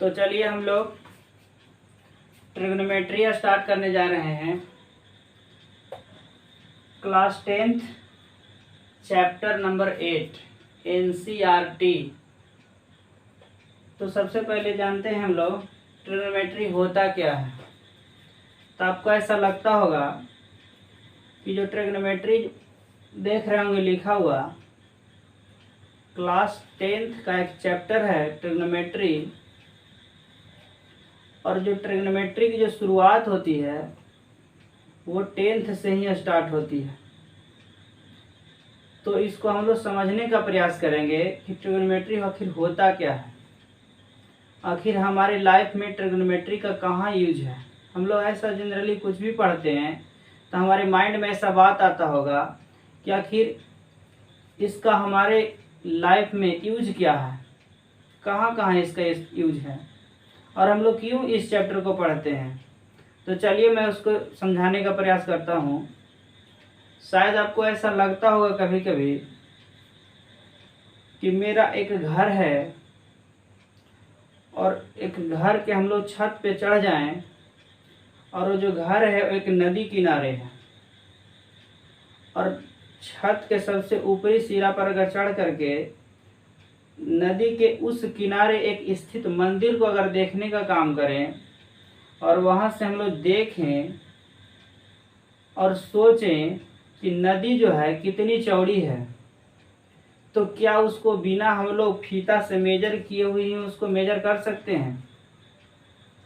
तो चलिए हम लोग ट्रिग्नोमेट्री स्टार्ट करने जा रहे हैं। Class 10th chapter number 8 NCERT। तो सबसे पहले जानते हैं हम लोग ट्रिग्नोमेट्री होता क्या है। तो आपको ऐसा लगता होगा कि जो ट्रिग्नोमेट्री देख रहे होंगे लिखा हुआ, क्लास 10th का एक चैप्टर है ट्रिग्नोमेट्री। और जो ट्रिग्नोमेट्री की जो शुरुआत होती है वो 10th से ही स्टार्ट होती है। तो इसको हम लोग समझने का प्रयास करेंगे कि ट्रिग्नोमेट्री आखिर होता क्या है, आखिर हमारे लाइफ में ट्रिग्नोमेट्री का कहाँ यूज है। हम लोग ऐसा जनरली कुछ भी पढ़ते हैं तो हमारे माइंड में ऐसा बात आता होगा कि आखिर इसका हमारे लाइफ में यूज क्या है, कहाँ कहाँ इसका यूज है और हम लोग क्यों इस चैप्टर को पढ़ते हैं। तो चलिए मैं उसको समझाने का प्रयास करता हूँ। शायद आपको ऐसा लगता होगा कभी कभी कि मेरा एक घर है और एक घर के हम लोग छत पे चढ़ जाएं और वो जो घर है वो एक नदी किनारे है और छत के सबसे ऊपरी सिरा पर अगर चढ़ करके नदी के उस किनारे एक स्थित मंदिर को अगर देखने का काम करें और वहाँ से हम लोग देखें और सोचें कि नदी जो है कितनी चौड़ी है, तो क्या उसको बिना हम लोग फीता से मेजर किए हुए ही उसको मेजर कर सकते हैं?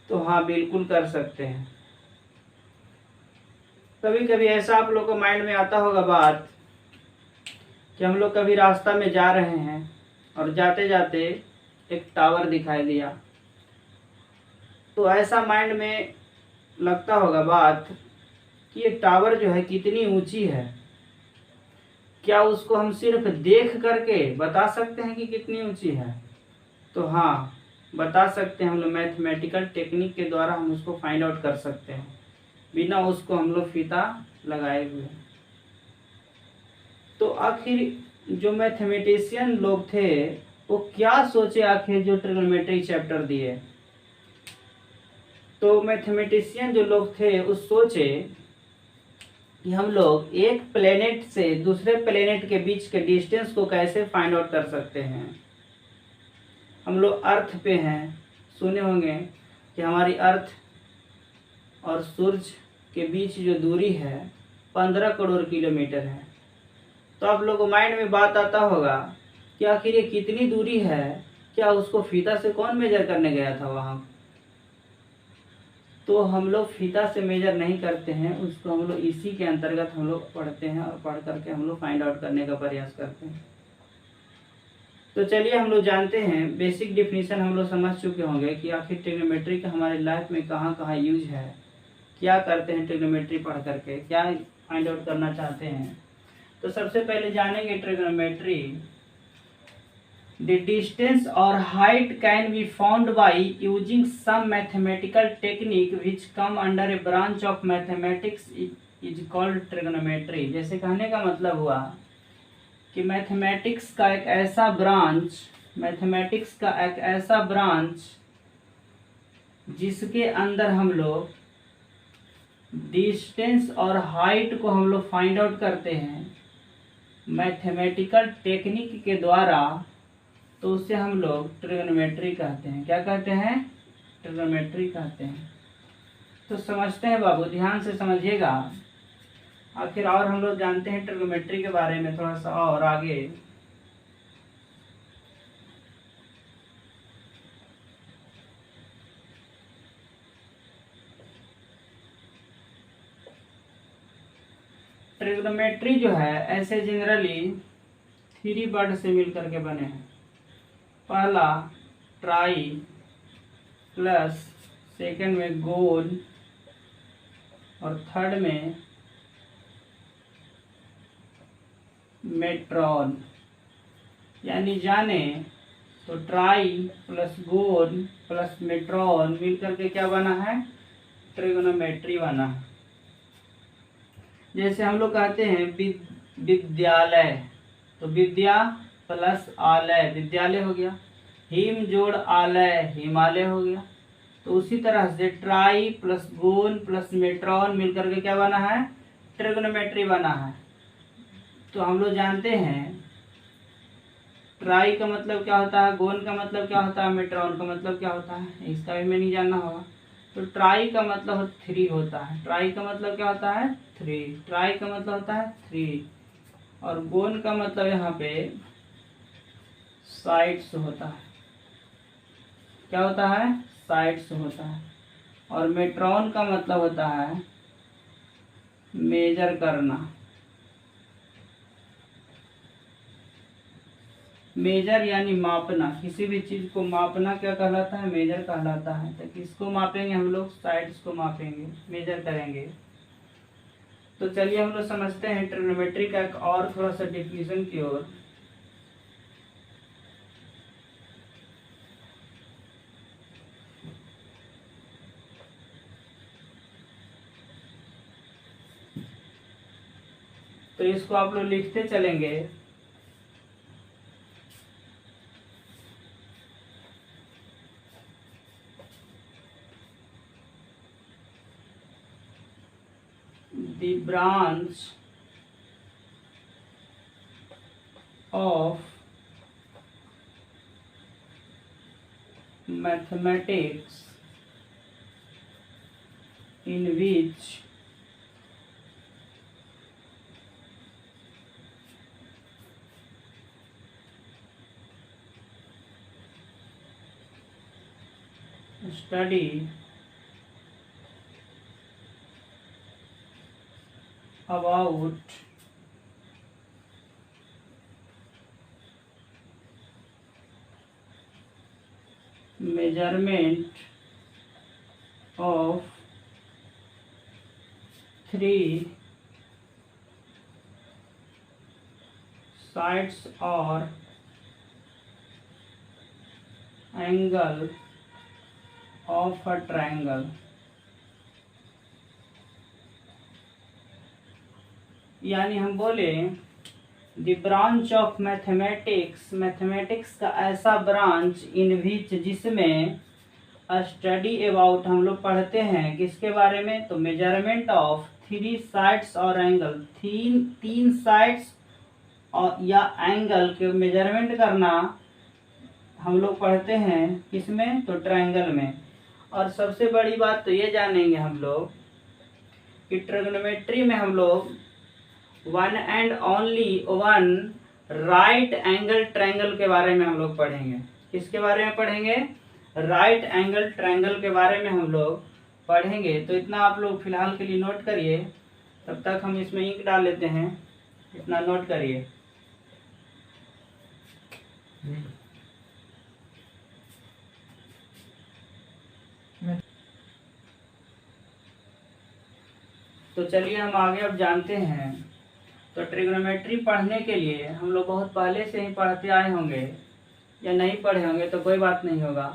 तो हाँ, बिल्कुल कर सकते हैं। कभी कभी ऐसा आप लोग को माइंड में आता होगा बात कि हम लोग कभी रास्ता में जा रहे हैं और जाते जाते एक टावर दिखाई दिया, तो ऐसा माइंड में लगता होगा बात कि ये टावर जो है कितनी ऊंची है। क्या उसको हम सिर्फ देख करके बता सकते हैं कि कितनी ऊंची है? तो हाँ, बता सकते हैं। हम लोग मैथमेटिकल टेक्निक के द्वारा हम उसको फाइंड आउट कर सकते हैं बिना उसको हम लोग फीता लगाए हुए। तो आखिर जो मैथमेटिशियन लोग थे वो क्या सोचे आखिर जो ट्रिग्नोमेट्री चैप्टर दिए। तो मैथमेटिशियन जो लोग थे वो सोचे कि हम लोग एक प्लेनेट से दूसरे प्लेनेट के बीच के डिस्टेंस को कैसे फाइंड आउट कर सकते हैं। हम लोग अर्थ पे हैं, सुने होंगे कि हमारी अर्थ और सूरज के बीच जो दूरी है 15 करोड़ किलोमीटर है। तो आप लोगों को माइंड में बात आता होगा कि आखिर ये कितनी दूरी है, क्या उसको फीता से कौन मेजर करने गया था वहाँ। तो हम लोग फीता से मेजर नहीं करते हैं, उसको हम लोग इसी के अंतर्गत हम लोग पढ़ते हैं और पढ़ करके हम लोग फाइंड आउट करने का प्रयास करते हैं। तो चलिए हम लोग जानते हैं, बेसिक डिफिनीशन हम लोग समझ चुके होंगे कि आखिर ट्रिग्नोमेट्री का हमारे लाइफ में कहाँ कहाँ यूज है, क्या करते हैं ट्रिग्नोमेट्री पढ़ करके, क्या फाइंड आउट करना चाहते हैं। तो सबसे पहले जानेंगे trigonometry. The distance or height can be found by using some mathematical technique which come under a branch of mathematics is called trigonometry। जैसे कहने का मतलब हुआ कि मैथमेटिक्स का एक ऐसा ब्रांच जिसके अंदर हम लोग डिस्टेंस और हाइट को हम लोग फाइंड आउट करते हैं मैथमेटिकल टेक्निक के द्वारा, तो उसे हम लोग ट्रिग्नोमेट्री कहते हैं। क्या कहते हैं? ट्रिग्नोमेट्री कहते हैं। तो समझते हैं बाबू, ध्यान से समझिएगा। आखिर और हम लोग जानते हैं ट्रिग्नोमेट्री के बारे में थोड़ा सा और आगे। ट्रिग्नोमेट्री जो है ऐसे जनरली 3 वर्ड से मिलकर के बने हैं। पहला ट्राई प्लस सेकंड में गोल और थर्ड में मेट्रॉन। यानी जाने तो ट्राई प्लस गोल प्लस मेट्रॉन मिलकर के क्या बना है? ट्रिग्नोमेट्री बना है। जैसे हम लोग कहते हैं विद्यालय, तो विद्या प्लस आलय विद्यालय हो गया। हिम जोड़ आलय हिमालय हो गया। तो उसी तरह से ट्राई प्लस गोन प्लस मेट्रॉन मिलकर के क्या बना है, ट्रिग्नोमेट्री बना है। तो हम लोग जानते हैं ट्राई का मतलब क्या होता है, गोन का मतलब क्या होता है, मेट्रॉन का मतलब क्या होता है, इसका भी मैं नहीं जानना होगा। तो ट्राई का मतलब 3 होता है, ट्राई का मतलब क्या होता है 3, ट्राई का मतलब होता है 3। और गोन का मतलब यहाँ पे साइड्स होता है, क्या होता है, साइड्स होता है। और मेट्रॉन का मतलब होता है मेजर करना। मेजर यानी मापना, किसी भी चीज को मापना क्या कहलाता है, मेजर कहलाता है। तो किसको मापेंगे हम लोग, साइड्स को मापेंगे, मेजर करेंगे। तो चलिए हम लोग समझते हैं ट्रिग्नोमेट्री का एक और थोड़ा सा डिफिनेशन की ओर। तो इसको आप लोग लिखते चलेंगे। The branch of mathematics in which study about measurement of 3 sides or angle of a triangle। यानी हम बोले the branch of mathematics, mathematics का ऐसा ब्रांच इन विच जिसमें स्टडी अबाउट हम लोग पढ़ते हैं किसके बारे में, तो मेजरमेंट ऑफ 3 साइड्स और एंगल, 3 साइड्स और या एंगल के मेजरमेंट करना हम लोग पढ़ते हैं किसमें, तो ट्रायंगल में। और सबसे बड़ी बात तो ये जानेंगे हम लोग कि ट्रिग्नोमेट्री में हम लोग one and only one right angle triangle के बारे में हम लोग पढ़ेंगे। किसके बारे में पढ़ेंगे, राइट एंगल ट्रायंगल के बारे में हम लोग पढ़ेंगे। तो इतना आप लोग फिलहाल के लिए नोट करिए, तब तक हम इसमें इंक डाल लेते हैं, इतना नोट करिए। तो चलिए हम आगे अब जानते हैं। तो ट्रिग्नोमेट्री पढ़ने के लिए हम लोग बहुत पहले से ही पढ़ते आए होंगे, या नहीं पढ़े होंगे तो कोई बात नहीं होगा।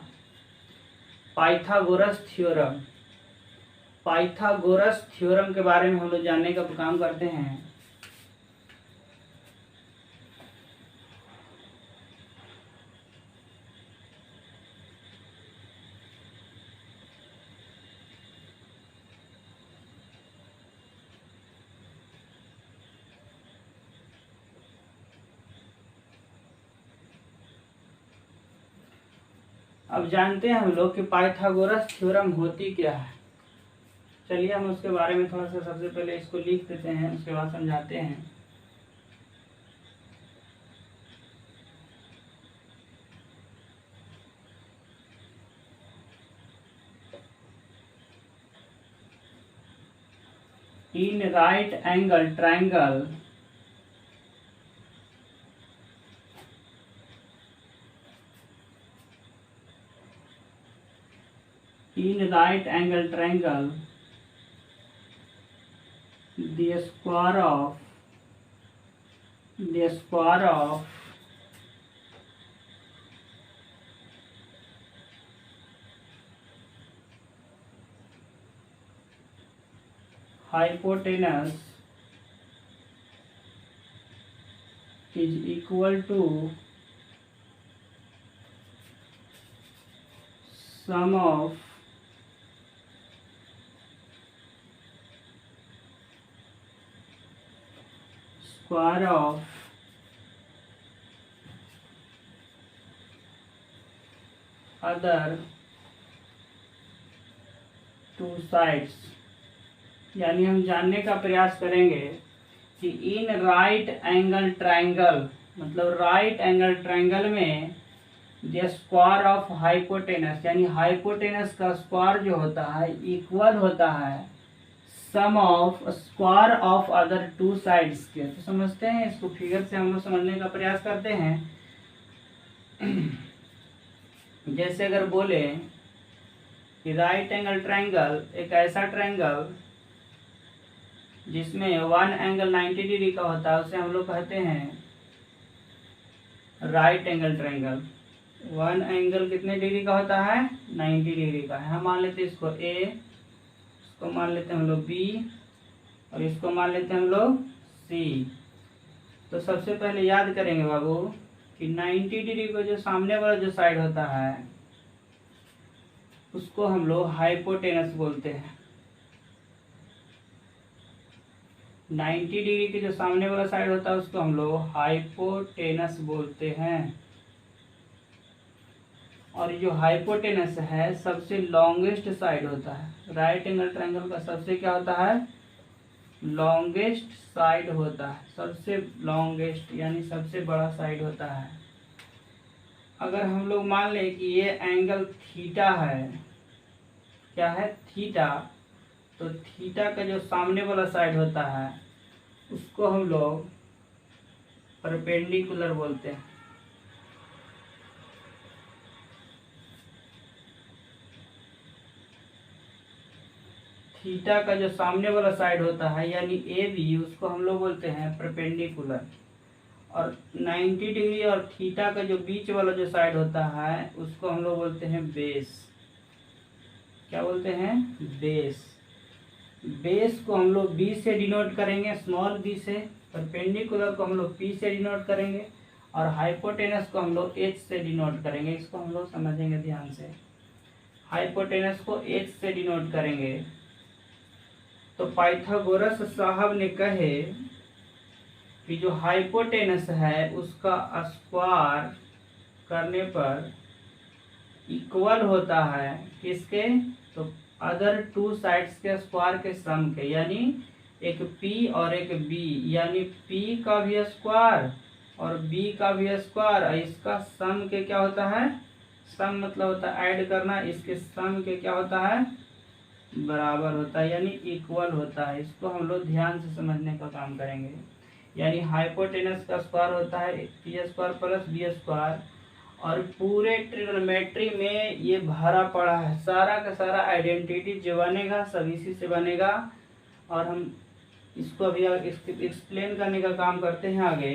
पाइथागोरस थ्योरम, पाइथागोरस थ्योरम के बारे में हम लोग जानने का काम करते हैं। अब जानते हैं हम लोग कि पाइथागोरस थ्योरम होती क्या है। चलिए हम उसके बारे में थोड़ा सा सबसे पहले इसको लिख देते हैं, उसके बाद समझाते हैं। इन right angle triangle in right angle triangle the square of hypotenuse is equal to sum of square of other two sides, यानी हम जानने का प्रयास करेंगे कि इन राइट एंगल ट्रायंगल, मतलब राइट एंगल ट्रायंगल में द स्क्वायर ऑफ हाइपोटेनस, यानी हाइपोटेनस का स्क्वायर जो होता है इक्वल होता है sum of square of other two sides के। तो समझते हैं इसको, फिगर से हम लोग समझने का प्रयास करते हैं। जैसे अगर बोले कि राइट एंगल ट्रायंगल एक ऐसा ट्रायंगल जिसमें वन एंगल 90 डिग्री का होता है उसे हम लोग कहते हैं right angle triangle. One angle कितने डिग्री का होता है? 90 डिग्री का है। हम मान लेते हैं इसको ए, इसको मान लेते हैं हम लोग बी और इसको मान लेते हैं हम लोग सी। तो सबसे पहले याद करेंगे बाबू कि 90 डिग्री को जो सामने वाला जो साइड होता है उसको हम लोग हाइपोटेनस बोलते हैं। 90 डिग्री के जो सामने वाला साइड होता है उसको हम लोग हाइपोटेनस बोलते हैं। और जो हाइपोटेनस है सबसे लॉन्गेस्ट साइड होता है। राइट एंगल ट्रायंगल का सबसे क्या होता है? लॉन्गेस्ट साइड होता है। सबसे लॉन्गेस्ट यानी सबसे बड़ा साइड होता है। अगर हम लोग मान लें कि ये एंगल थीटा है, क्या है? थीटा। तो थीटा का जो सामने वाला साइड होता है उसको हम लोग परपेंडिकुलर बोलते हैं। थीटा का जो सामने वाला साइड होता है यानी ए बी, उसको हम लोग बोलते हैं परपेंडिकुलर। और 90 डिग्री और थीटा का जो बीच वाला जो साइड होता है उसको हम लोग बोलते हैं बेस। क्या बोलते हैं? बेस। बेस को हम लोग बी से डिनोट करेंगे, स्मॉल बी से। परपेंडिकुलर को हम लोग पी से डिनोट करेंगे और हाइपोटेनस को हम लोग एच से डिनोट करेंगे। इसको हम लोग समझेंगे ध्यान से। हाइपोटेनस को एच से डिनोट करेंगे। तो पाइथागोरस साहब ने कहे कि जो हाइपोटेनस है उसका स्क्वायर करने पर इक्वल होता है किसके? तो अदर टू साइड्स के स्क्वायर के सम के, यानी एक P और एक B, यानी P का भी स्क्वायर और B का भी स्क्वायर। इसका सम के क्या होता है? सम मतलब होता है ऐड करना। इसके सम के क्या होता है? बराबर होता है, यानी इक्वल होता है। इसको हम लोग ध्यान से समझने का काम करेंगे। यानी हाइपोटेनस का स्क्वायर होता है P square plus B square. और पूरे ट्रिग्नोमेट्री में ये भरा पड़ा है। सारा का सारा आइडेंटिटी जो बनेगा सब इसी से बनेगा। और हम इसको अभी एक्सप्लेन करने का काम करते हैं आगे।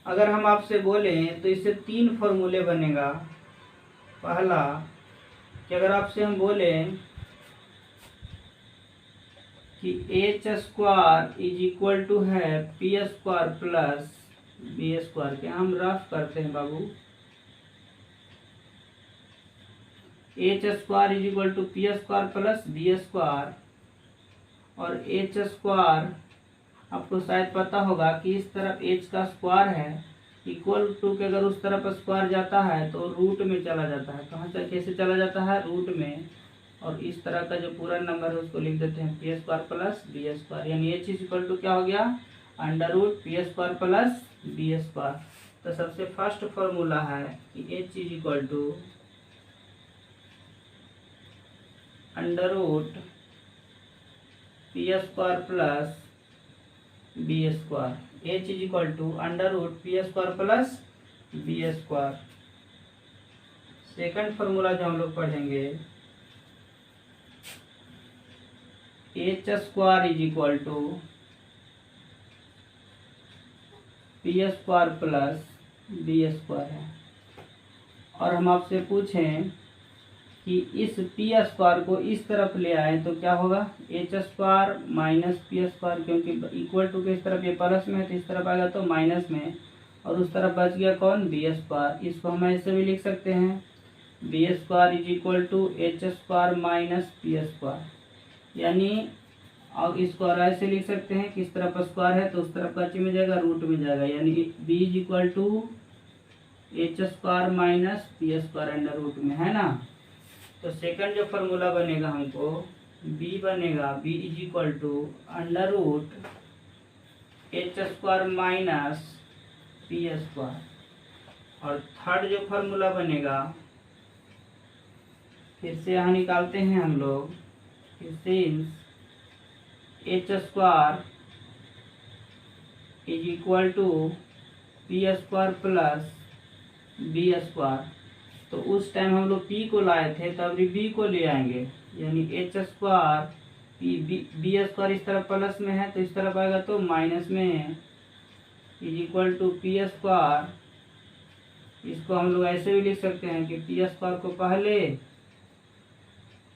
अगर हम आपसे बोलें तो इससे 3 फॉर्मूले बनेगा। पहला कि अगर आपसे हम बोलें कि H square is equal to है P square plus B square के, हम रफ करते हैं बाबू। H square is equal to P square plus B square. और एच स्क्वायर आपको शायद पता होगा कि इस तरफ एच का स्क्वायर है इक्वल टू के अगर उस तरफ स्क्वायर जाता है तो रूट में चला जाता है। कहाँ से कैसे चला जाता है? रूट में। और इस तरह का जो पूरा नंबर है उसको लिख देते हैं P square plus B square, यानी एच इज इक्वल टू क्या हो गया? Under root P square plus B square. तो सबसे फर्स्ट फॉर्मूला है कि H is equal to under root P square plus B square. H is equal to under root P square plus B square. Second formula जो हम लोग पढ़ेंगे, H square is equal to P square plus B square है। और हम आपसे पूछें कि इस पी स्क्वायर को इस तरफ ले आए तो क्या होगा? H square minus P square, क्योंकि इक्वल टू के इस तरफ ये प्लस में है तो इस तरफ आएगा तो माइनस में, और उस तरफ बच गया कौन? B square. इसको हम ऐसे भी लिख सकते हैं B square is equal to H square minus P square. यानी अब इसको ऐसे लिख सकते हैं कि इस तरफ स्क्वायर है तो उस तरफ का में जाएगा, रूट में जाएगा, यानी B is equal to H square minus P square under root में, है ना। तो सेकंड जो फॉर्मूला बनेगा हमको बी बनेगा B is equal to under root H square minus P square. और थर्ड जो फॉर्मूला बनेगा फिर से यहाँ निकालते हैं हम लोग, since H square is equal to P square plus B square. तो उस टाइम हम लोग पी को लाए थे तो अभी बी को ले आएंगे, यानी एच स्क्वायर बी स्क्वायर इस तरफ प्लस में है तो इस तरफ आएगा तो माइनस में is equal to P square. इसको हम लोग ऐसे भी लिख सकते हैं कि पी स्क्वायर को पहले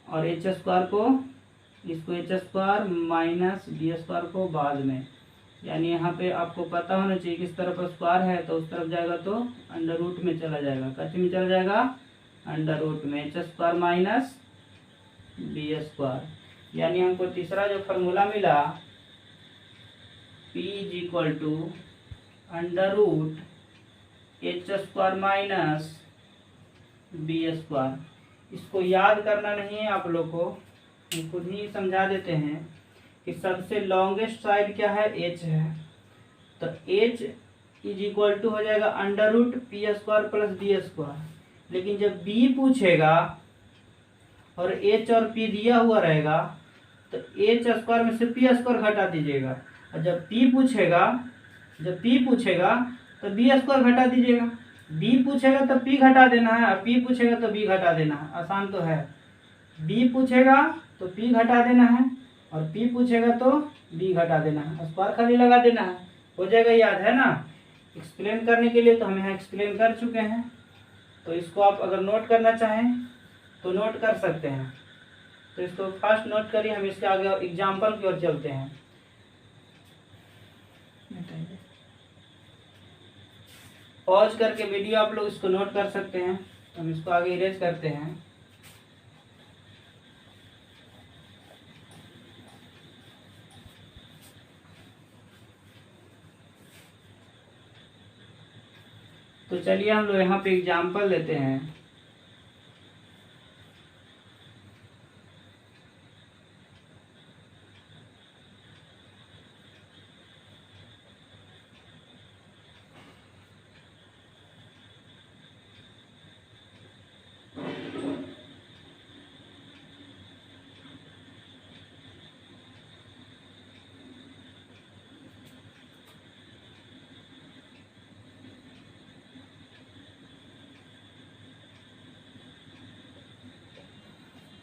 और एच स्क्वायर को, इसको H square minus B square को बाद में। यानी यहाँ पे आपको पता होना चाहिए कि इस तरफ स्क्वायर है तो उस तरफ जाएगा तो अंडर रूट में चला जाएगा, कच्चे में चला जाएगा अंडर रूट में, H square minus B square. यानी हमको तीसरा जो फॉर्मूला मिला P is equal to under root H square minus B square. इसको याद करना नहीं है आप लोग को, हम खुद ही समझा देते हैं कि सबसे लॉन्गेस्ट साइड क्या है, h है। तो h इज इक्वल टू हो जाएगा under root P square plus B square. लेकिन जब b पूछेगा और h और p दिया हुआ रहेगा तो h स्क्वायर में से p स्क्वायर घटा दीजिएगा, और जब p पूछेगा तो b स्क्वायर घटा दीजिएगा। b पूछेगा तो p घटा देना है, और p पूछेगा तो b घटा देना है। आसान तो है, b पूछेगा तो p घटा देना है और p पूछेगा तो b घटा देना है, स्क्वायर खाली लगा देना है, हो जाएगा, याद है ना। एक्सप्लेन करने के लिए तो हम यहाँ एक्सप्लेन कर चुके हैं, तो इसको आप अगर नोट करना चाहें तो नोट कर सकते हैं। तो इसको फर्स्ट नोट करिए, हम इसके आगे एग्जाम्पल की ओर चलते हैं। पॉज करके वीडियो आप लोग इसको नोट कर सकते हैं। हम इसको आगे इरेज करते हैं। तो चलिए हम लोग यहाँ पे एग्जाम्पल लेते हैं।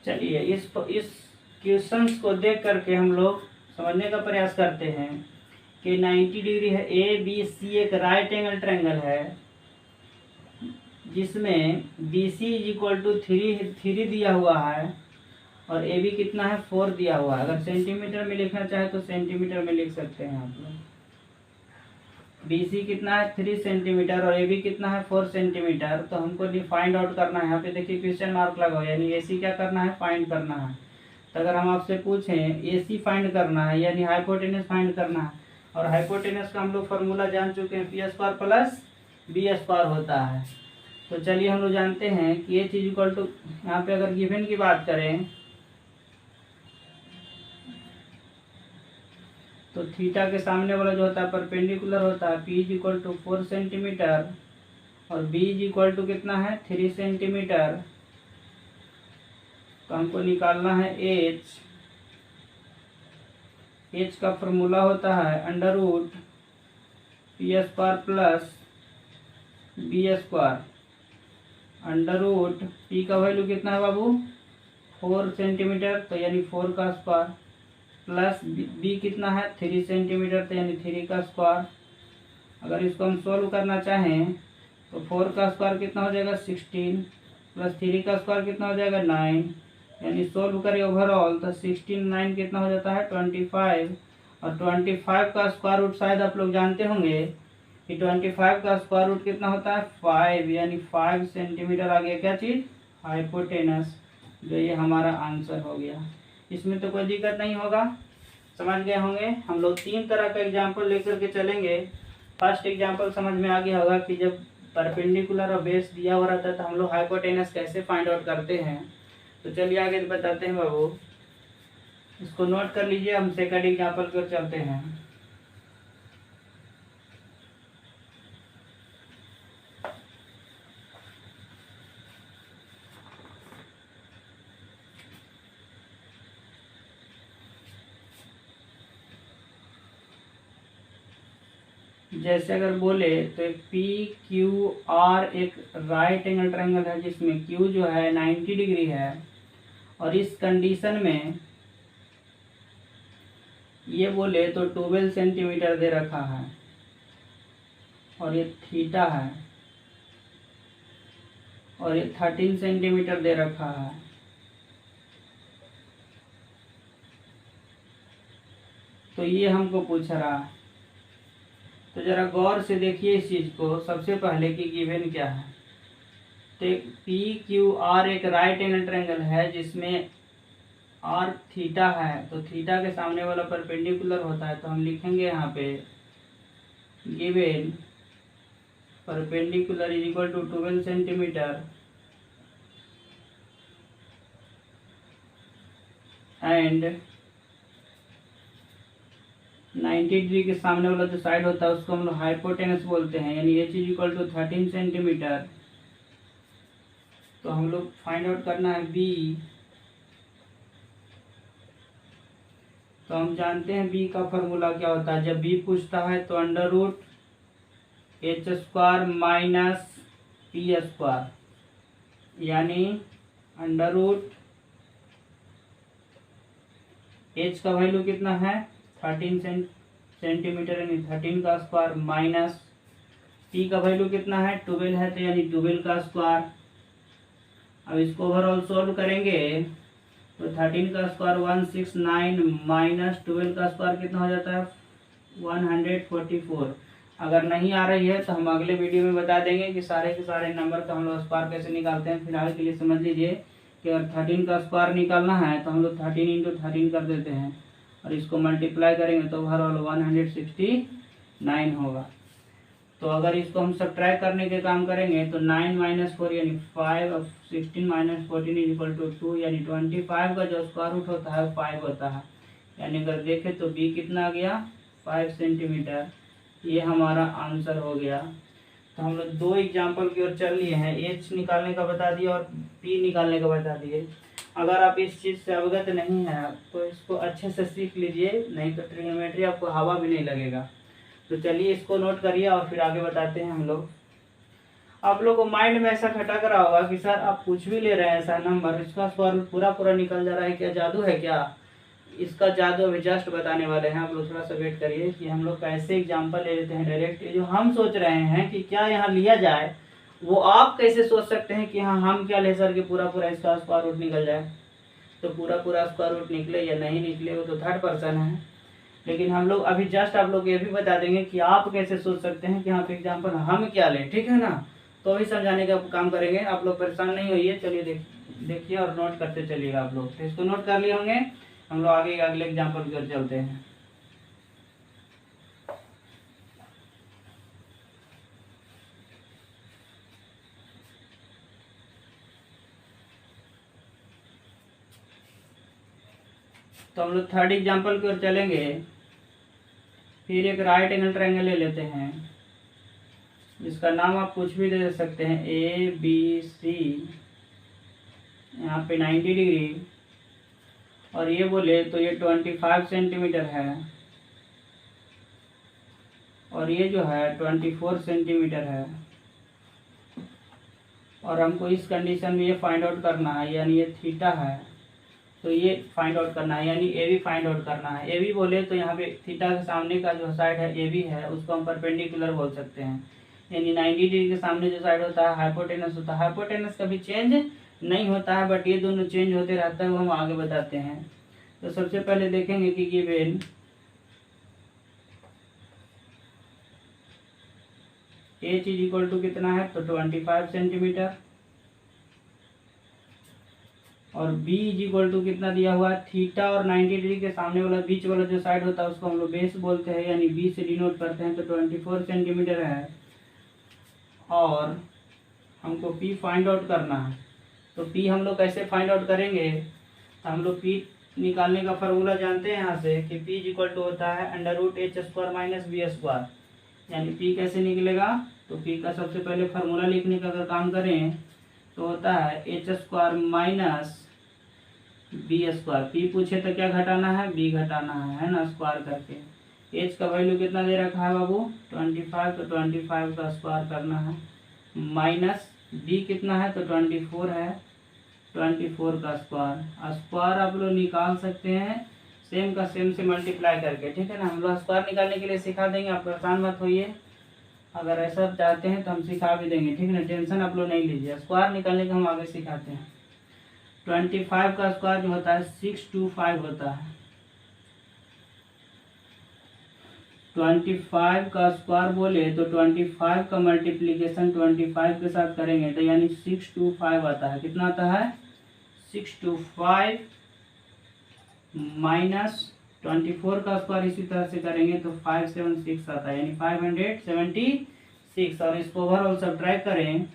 चलिए इस क्वेश्चंस को देख करके हम लोग समझने का प्रयास करते हैं कि 90 डिग्री है, ए बी सी एक राइट एंगल ट्रायंगल है जिसमें B C is equal to 3 दिया हुआ है और ए बी कितना है 4 दिया हुआ है। अगर सेंटीमीटर में लिखना चाहे तो सेंटीमीटर में लिख सकते हैं आप लोग। बी सी कितना है 3 सेंटीमीटर और ए बी कितना है 4 सेंटीमीटर। तो हमको फाइंड आउट करना है। यहाँ पे देखिए क्वेश्चन मार्क लगाओ, यानी ए सी क्या करना है, फाइंड करना है। तो अगर हम आपसे पूछें ए सी फाइंड करना है यानी हाइपोटेनस फाइंड करना है, और हाइपोटेनस का हम लोग फार्मूला जान चुके हैं, P square plus B square होता है। तो चलिए हम लोग जानते हैं कि एच इज इक्वल टू, यहाँ पे अगर गिवन की बात करें तो थीटा के सामने वाला जो होता है परपेंडिकुलर होता है। P is equal to 4 centimetre और बी इज इक्वल टू कितना है 3 सेंटीमीटर। तो हमको निकालना है एच। एच का फॉर्मूला होता है under root P square plus B square. Under root P का वैल्यू कितना है बाबू 4 सेंटीमीटर, तो यानी 4 का स्क्वायर, प्लस बी कितना है 3 सेंटीमीटर, तो यानी 3 का स्क्वायर। अगर इसको हम सोल्व करना चाहें तो 4 का स्क्वायर कितना हो जाएगा 16, प्लस 3 का स्क्वायर कितना हो जाएगा 9, यानी सोल्व करें ओवरऑल तो 16 9 कितना हो जाता है 25। और 25 का स्क्वायर रूट शायद आप लोग जानते होंगे कि 25 का स्क्वायर रूट कितना होता है 5, यानी 5 सेंटीमीटर आ गया क्या चीज़ हाइपोटेनस, जो ये हमारा आंसर हो गया। इसमें तो कोई दिक्कत नहीं होगा, समझ गए होंगे। हम लोग 3 तरह का एग्जाम्पल लेकर के चलेंगे। फर्स्ट एग्जाम्पल समझ में आ गया होगा कि जब परपेंडिकुलर और बेस दिया हुआ रहता है तो हम लोग हाइपोटेनस कैसे फाइंड आउट करते हैं। तो चलिए आगे बताते हैं बाबू, इसको नोट कर लीजिए। हम सेकंड एग्जाम्पल की ओर चलते हैं। जैसे अगर बोले तो एक पी क्यू आर एक राइट एंगल ट्रायंगल है जिसमें क्यू जो है 90 डिग्री है, और इस कंडीशन में ये बोले तो 12 सेंटीमीटर दे रखा है, और ये थीटा है, और ये 13 सेंटीमीटर दे रखा है। तो ये हमको पूछ रहा है, तो जरा गौर से देखिए इस चीज को। सबसे पहले कि गिवन क्या है, तो पी क्यू आर एक राइट एंगल ट्रायंगल है जिसमें आर थीटा है, तो थीटा के सामने वाला परपेंडिकुलर होता है। तो हम लिखेंगे यहाँ पे given perpendicular is equal to 12 centimetre and 90 degree के सामने वाला जो साइड होता है उसको हम लोग हाइपोटेनस बोलते हैं, यानी H is equal to 13 centimetre. तो हम लोग फाइंड आउट करना है बी। तो हम जानते हैं बी का फॉर्मूला क्या होता है। जब बी पूछता है तो under root H square minus P square, यानी अंडर रूट एच का वैल्यू कितना है 13 सेंटीमीटर, यानी 13 का स्क्वायर, माइनस पी का वैल्यू कितना है 12 है, तो यानी 12 का स्क्वायर। अब इसको ओवरऑल सॉल्व करेंगे तो 13 का स्क्वायर 169 माइनस 12 का स्क्वायर कितना हो जाता है 144। अगर नहीं आ रही है तो हम अगले वीडियो में बता देंगे कि सारे के सारे नंबर का हम लोग स्क्वायर कैसे निकालते हैं। फिलहाल के लिए समझ लीजिए कि अगर 13 का स्क्वायर निकालना है तो हम लोग 13 इंटू 13 कर देते हैं, और इसको मल्टीप्लाई करेंगे तो ओवरऑल 169 होगा। तो अगर इसको हम सब्ट्रैक्ट करने के काम करेंगे तो 9 माइनस 4 यानी 5, और 16 माइनस 14 इज इक्वल टू 2, यानी 25 का जो स्क्वायर रूट होता है 5 होता है। यानी अगर देखें तो बी कितना आ गया 5 सेंटीमीटर। ये हमारा आंसर हो गया। तो हम लोग 2 एग्जाम्पल की ओर चल लिए हैं, एच निकालने का बता दिया और पी निकालने का बता दिए। अगर आप इस चीज़ से अवगत नहीं है तो इसको अच्छे से सीख लीजिए, नहीं तो ट्रिग्नोमेट्री आपको हवा भी नहीं लगेगा। तो चलिए इसको नोट करिए और फिर आगे बताते हैं हम लोग। आप लोग को माइंड में ऐसा खटक रहा होगा कि सर आप कुछ भी ले रहे हैं ऐसा नंबर, इसका स्क्वायर पूरा पूरा निकल जा रहा है, क्या जादू है क्या? इसका जादू अभी जस्ट बताने वाले हैं। आप लोग थोड़ा सा वेट करिए कि हम लोग कैसे एग्जाम्पल ले लेते हैं डायरेक्ट। जो हम सोच रहे हैं कि क्या यहाँ लिया जाए, वो आप कैसे सोच सकते हैं कि हाँ हम क्या ले सर कि पूरा पूरा इसका स्क्वायर रूट निकल जाए। तो पूरा पूरा स्क्वायर रूट निकले या नहीं निकले वो तो थर्ड पर्सन है, लेकिन हम लोग अभी जस्ट आप लोग ये भी बता देंगे कि आप कैसे सोच सकते हैं कि यहाँ पे एग्जाम्पल हम क्या लें, ठीक है ना। तो अभी समझाने का काम करेंगे, आप लोग परेशान नहीं होइए। चलिए देखिए और नोट करते चलिएगा आप लोग। तो इसको नोट कर लिए होंगे, हम लोग आगे अगले एग्जाम्पल की ओर चलते हैं। तो हम लोग थर्ड एग्जाम्पल की ओर चलेंगे। फिर एक राइट एंगल ट्रायंगल ले लेते हैं जिसका नाम आप कुछ भी दे सकते हैं, ए बी सी। यहाँ पे 90 डिग्री, और ये बोले तो ये 25 सेंटीमीटर है, और ये जो है 24 सेंटीमीटर है। और हमको इस कंडीशन में ये फाइंड आउट करना है, यानी ये थीटा है, तो ये फाइंड आउट करना है, यानी ए बी फाइंड आउट करना है। ए बी बोले तो यहाँ पे थीटा के सामने का जो साइड है ए बी है, उसको हम परपेंडिकुलर बोल सकते हैं। यानी 90 डिग्री के सामने जो साइड होता है हाइपोटेनस होता है। हाइपोटेनस कभी चेंज नहीं होता है, बट ये दोनों चेंज होते रहता है, वो हम आगे बताते हैं। तो सबसे पहले देखेंगे कि given H is equal to कितना है, तो 25 सेंटीमीटर, और b इज इक्वल टू कितना दिया हुआ है, थीटा और 90 डिग्री के सामने वाला बीच वाला जो साइड होता है उसको हम लोग बेस बोलते हैं, यानी b से डिनोट करते हैं, तो 24 सेंटीमीटर है। और हमको p फाइंड आउट करना है, तो p हम लोग कैसे फाइंड आउट करेंगे, तो हम लोग p निकालने का फार्मूला जानते हैं यहाँ से कि p इज इक्वल टू होता है √h² माइनस b², यानी p कैसे निकलेगा, तो p का सबसे पहले फार्मूला लिखने का अगर काम करें तो होता है h² माइनस b²। p पूछे तो क्या घटाना है, b घटाना है ना, स्क्वायर करके। h का वैल्यू कितना दे रखा है बाबू, 25, तो 25 का स्क्वायर करना है, माइनस b कितना है, तो 24 है, 24 का स्क्वायर। स्क्वायर आप लोग निकाल सकते हैं सेम का सेम से मल्टीप्लाई करके, ठीक है ना। हम लोग स्क्वायर निकालने के लिए सिखा देंगे, आप परेशान मत होइए। अगर ऐसा चाहते हैं तो हम सिखा भी देंगे, ठीक है ना, टेंशन आप लोग नहीं लीजिए। स्क्वायर निकालने का हम आगे सिखाते हैं। 25 का स्क्वायर जो होता है 625 होता है। 25 का स्क्वायर बोले तो 25 का मल्टीप्लीकेशन 25 के साथ करेंगे तो यानी 625 आता है। कितना आता है, 625 माइनस 24 का स्क्वायर इसी तरह से करेंगे तो 576 आता है, यानी 576। और इसको ओवरऑल सब्ट्रैक्ट करें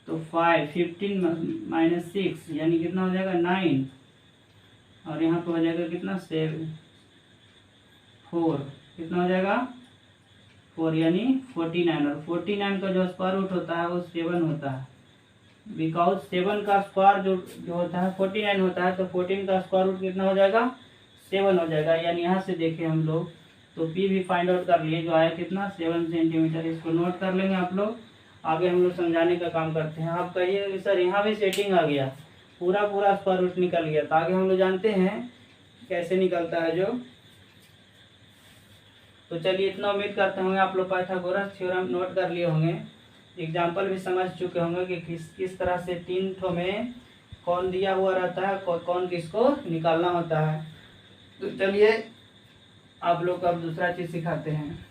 तो 15 माइनस 6 यानी कितना हो जाएगा, 9। और यहाँ पे हो जाएगा कितना, 4, कितना हो जाएगा, 4 यानी 49। और 49 का जो स्क्वायर रूट होता है वो 7 होता है, बिकॉज 7 का स्क्वायर जो होता है 49 होता है, तो 14 का स्क्वायर रूट कितना हो जाएगा, 7 हो जाएगा। यानी यहाँ से देखें हम लोग तो p भी फाइंड आउट कर लिए, जो आया कितना, 7 सेंटीमीटर। इसको नोट कर लेंगे आप लोग, आगे हम लोग समझाने का काम करते हैं। आप कहिए सर यहाँ भी सेटिंग आ गया, पूरा स्क्वायर रूट निकल गया, तो आगे हम लोग जानते हैं कैसे निकलता है जो। तो चलिए इतना उम्मीद करते होंगे आप लोग पाइथागोरस थ्योरम नोट कर लिए होंगे, एग्जाम्पल भी समझ चुके होंगे कि किस तरह से 3 ठो में कौन दिया हुआ रहता है, कौन किसको निकालना होता है। तो चलिए आप लोग को अब दूसरा चीज सिखाते हैं।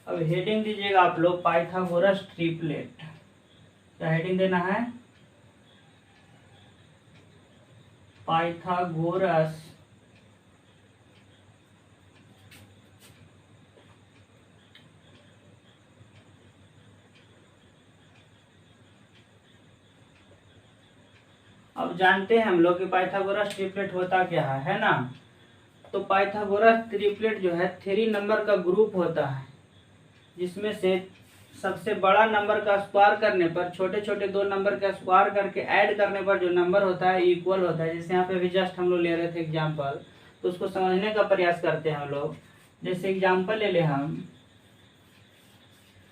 अब हेडिंग दीजिएगा आप लोग, पाइथागोरस ट्रिपलेट। क्या हेडिंग देना है, पाइथागोरस अब जानते हैं हम लोग कि पाइथागोरस ट्रिपलेट होता क्या है ना। तो पाइथागोरस ट्रिपलेट जो है 3 नंबर का ग्रुप होता है, जिसमें से सबसे बड़ा नंबर का स्क्वायर करने पर छोटे छोटे 2 नंबर का स्क्वायर करके ऐड करने पर जो नंबर होता है इक्वल होता है। जैसे यहाँ पे भी जस्ट हम लोग ले रहे थे एग्जाम्पल, तो उसको समझने का प्रयास करते हैं हम लोग। जैसे एग्जाम्पल ले ले हम,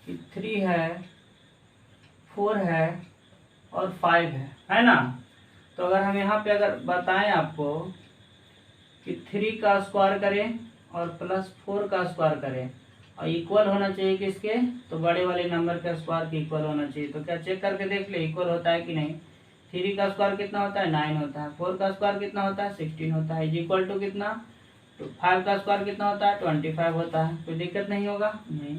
3 है, 4 है और 5 है ना। तो अगर हम यहाँ पे अगर बताएं आपको कि 3 का स्क्वायर करें और प्लस 4 का स्क्वायर करें और इक्वल होना चाहिए किसके, तो बड़े वाले नंबर का स्क्वायर के इक्वल होना चाहिए। तो क्या चेक करके देख ले इक्वल होता है कि नहीं। 3 का स्क्वायर कितना होता है, 9 होता है। 4 का स्क्वायर कितना होता है, 16 होता है। इज इक्वल टू कितना, तो 5 का स्क्वायर कितना होता है, 25 होता है। कोई दिक्कत नहीं होगा, नहीं।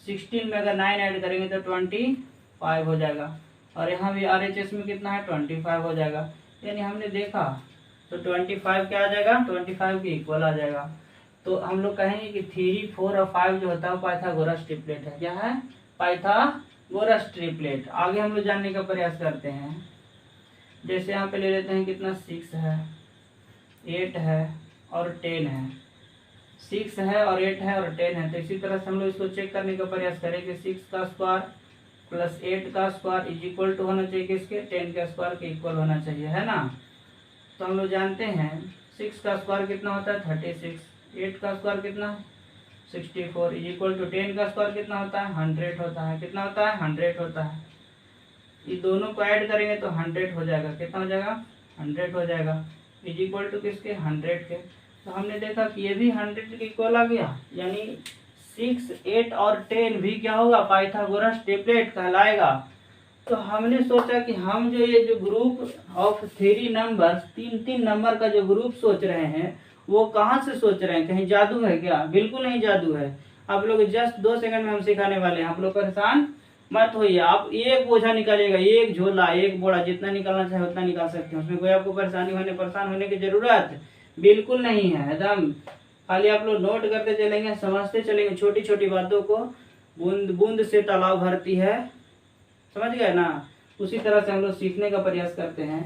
16 में अगर 9 ऐड करेंगे तो 25 हो जाएगा। और यहाँ भी RHS में कितना है, 25 हो जाएगा। यानी हमने देखा तो 25 क्या आ जाएगा, 25 के इक्वल आ जाएगा। तो हम लोग कहेंगे कि 3, 4 और 5 जो होता है वो पाइथागोरस ट्रिपलेट है। क्या है, पाइथागोरस ट्रिपलेट। आगे हम लोग जानने का प्रयास करते हैं। जैसे यहाँ पे ले लेते हैं कितना, 6 है, 8 है और 10 है। 6 है और 8 है और 10 है। तो इसी तरह से हम लोग इसको चेक करने का प्रयास करें कि 6 का स्क्वायर प्लस 8 का स्क्वायर इज इक्वल टू होना चाहिए किसके, 10 का स्क्वायर के इक्वल होना चाहिए, है ना। तो हम लोग जानते हैं 6 का स्क्वायर कितना होता है, 36। 8 का स्क्वायर कितना, 64 इज इक्वल टू 10 का स्क्वायर कितना होता है, 100 होता है। कितना होता है, 100 होता है। ये दोनों को ऐड करेंगे तो 100 हो जाएगा। कितना हो जाएगा, 100 हो जाएगा। इज इक्वल टू किसके, 100 के। तो हमने देखा कि ये भी 100 के इक्वल आ गया, यानी 6, 8 और 10 भी क्या होगा, पाइथागोरस ट्रिपलेट कहलाएगा। तो हमने सोचा कि हम जो ये जो ग्रुप ऑफ 3 नंबर्स, 3 नंबर का जो ग्रुप सोच रहे हैं, वो कहाँ से सोच रहे हैं, कहीं जादू है क्या? बिल्कुल नहीं जादू है। आप लोग जस्ट 2 सेकंड में हम सिखाने वाले हैं, आप लोग परेशान मत होइए। आप एक बोझा निकालिएगा, एक झोला, एक बोरा, जितना निकालना चाहे उतना निकाल सकते हैं, उसमें कोई आपको परेशान होने की जरूरत बिल्कुल नहीं है। एकदम खाली आप लोग नोट करते चलेंगे, समझते चलेंगे, छोटी छोटी बातों को। बूंद बूंद से तालाब भरती है, समझ गए ना? उसी तरह से हम लोग सीखने का प्रयास करते हैं।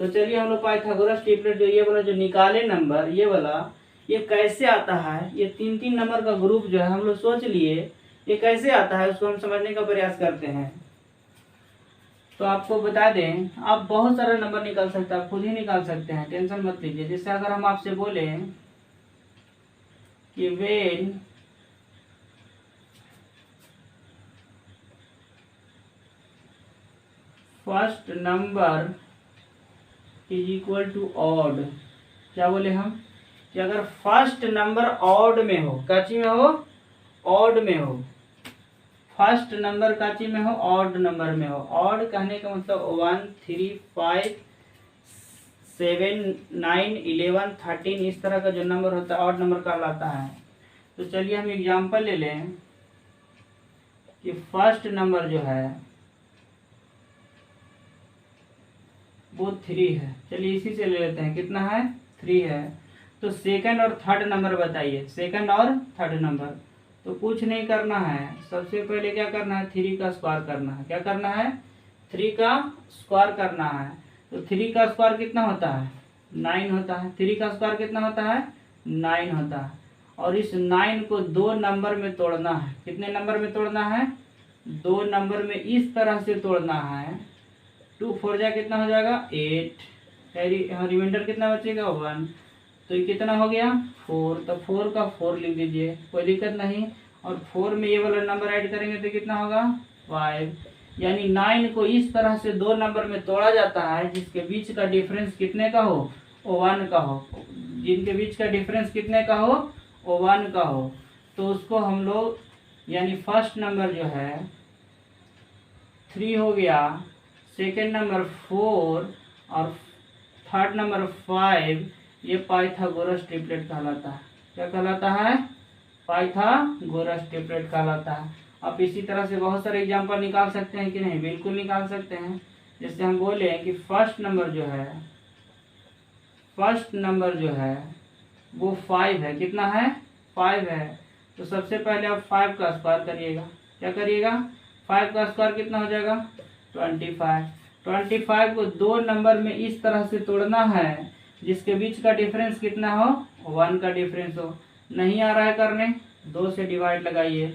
तो चलिए हम लोग पाइथागोरस ट्रिपलेट जो ये वाला जो निकाले नंबर, ये वाला ये कैसे आता है, ये 3 नंबर का ग्रुप जो है हम लोग सोच लिए, ये कैसे आता है उसको हम समझने का प्रयास करते हैं। तो आपको बता दें, आप बहुत सारा नंबर निकाल सकते हैं, आप खुद ही निकाल सकते हैं, टेंशन मत लीजिए। जैसे अगर हम आपसे बोले कि when first number is equal to odd, क्या बोले हम कि अगर फर्स्ट नंबर ऑड में हो, काची में हो, ऑड में हो, फर्स्ट नंबर काची में हो, ऑड नंबर में हो। ऑड कहने का मतलब 1, 3, 5, 7, 9, 11, 13 इस तरह का जो नंबर होता है ऑड नंबर कहलाता है। तो चलिए हम एग्जांपल ले लें कि फर्स्ट नंबर जो है वो 3 है। चलिए इसी से ले लेते हैं, कितना है, 3 है। तो सेकंड और थर्ड नंबर बताइए, सेकंड और थर्ड नंबर। तो कुछ नहीं करना है, सबसे पहले क्या करना है, 3 का स्क्वायर करना है। क्या करना है, 3 का स्क्वायर करना है। तो 3 का स्क्वायर कितना होता है, 9 होता है। 3 का स्क्वायर कितना होता है, 9 होता है। और इस 9 को 2 नंबर में तोड़ना है। कितने नंबर में तोड़ना है, 2 नंबर में इस तरह से तोड़ना है। 2 4 जा कितना हो जाएगा, 8, रिमाइंडर कितना बचेगा, 1। तो ये कितना हो गया, 4। तो 4 का 4 लिख दीजिए, कोई दिक्कत नहीं। और 4 में ये वाला नंबर ऐड करेंगे तो कितना होगा, 5। यानी 9 को इस तरह से 2 नंबर में तोड़ा जाता है जिसके बीच का डिफरेंस कितने का हो, 1 का हो। जिनके बीच का डिफरेंस कितने का हो, 1 का हो। तो उसको हम लोग, यानी फर्स्ट नंबर जो है 3 हो गया, सेकेंड नंबर 4 और थर्ड नंबर 5, ये पाइथागोरस ट्रिपलेट कहलाता है। क्या कहलाता है, पाइथागोरस ट्रिपलेट कहलाता है। आप इसी तरह से बहुत सारे एग्जांपल निकाल सकते हैं कि नहीं, बिल्कुल निकाल सकते हैं। जैसे हम बोले कि फर्स्ट नंबर जो है, फर्स्ट नंबर जो है वो 5 है। कितना है, 5 है। तो सबसे पहले आप 5 का स्क्वायर करिएगा। क्या करिएगा, 5 का स्क्वायर कितना हो जाएगा, 25। 25 को 2 नंबर में इस तरह से तोड़ना है जिसके बीच का डिफरेंस कितना हो, 1 का डिफरेंस हो। नहीं आ रहा है करने, 2 से डिवाइड लगाइए,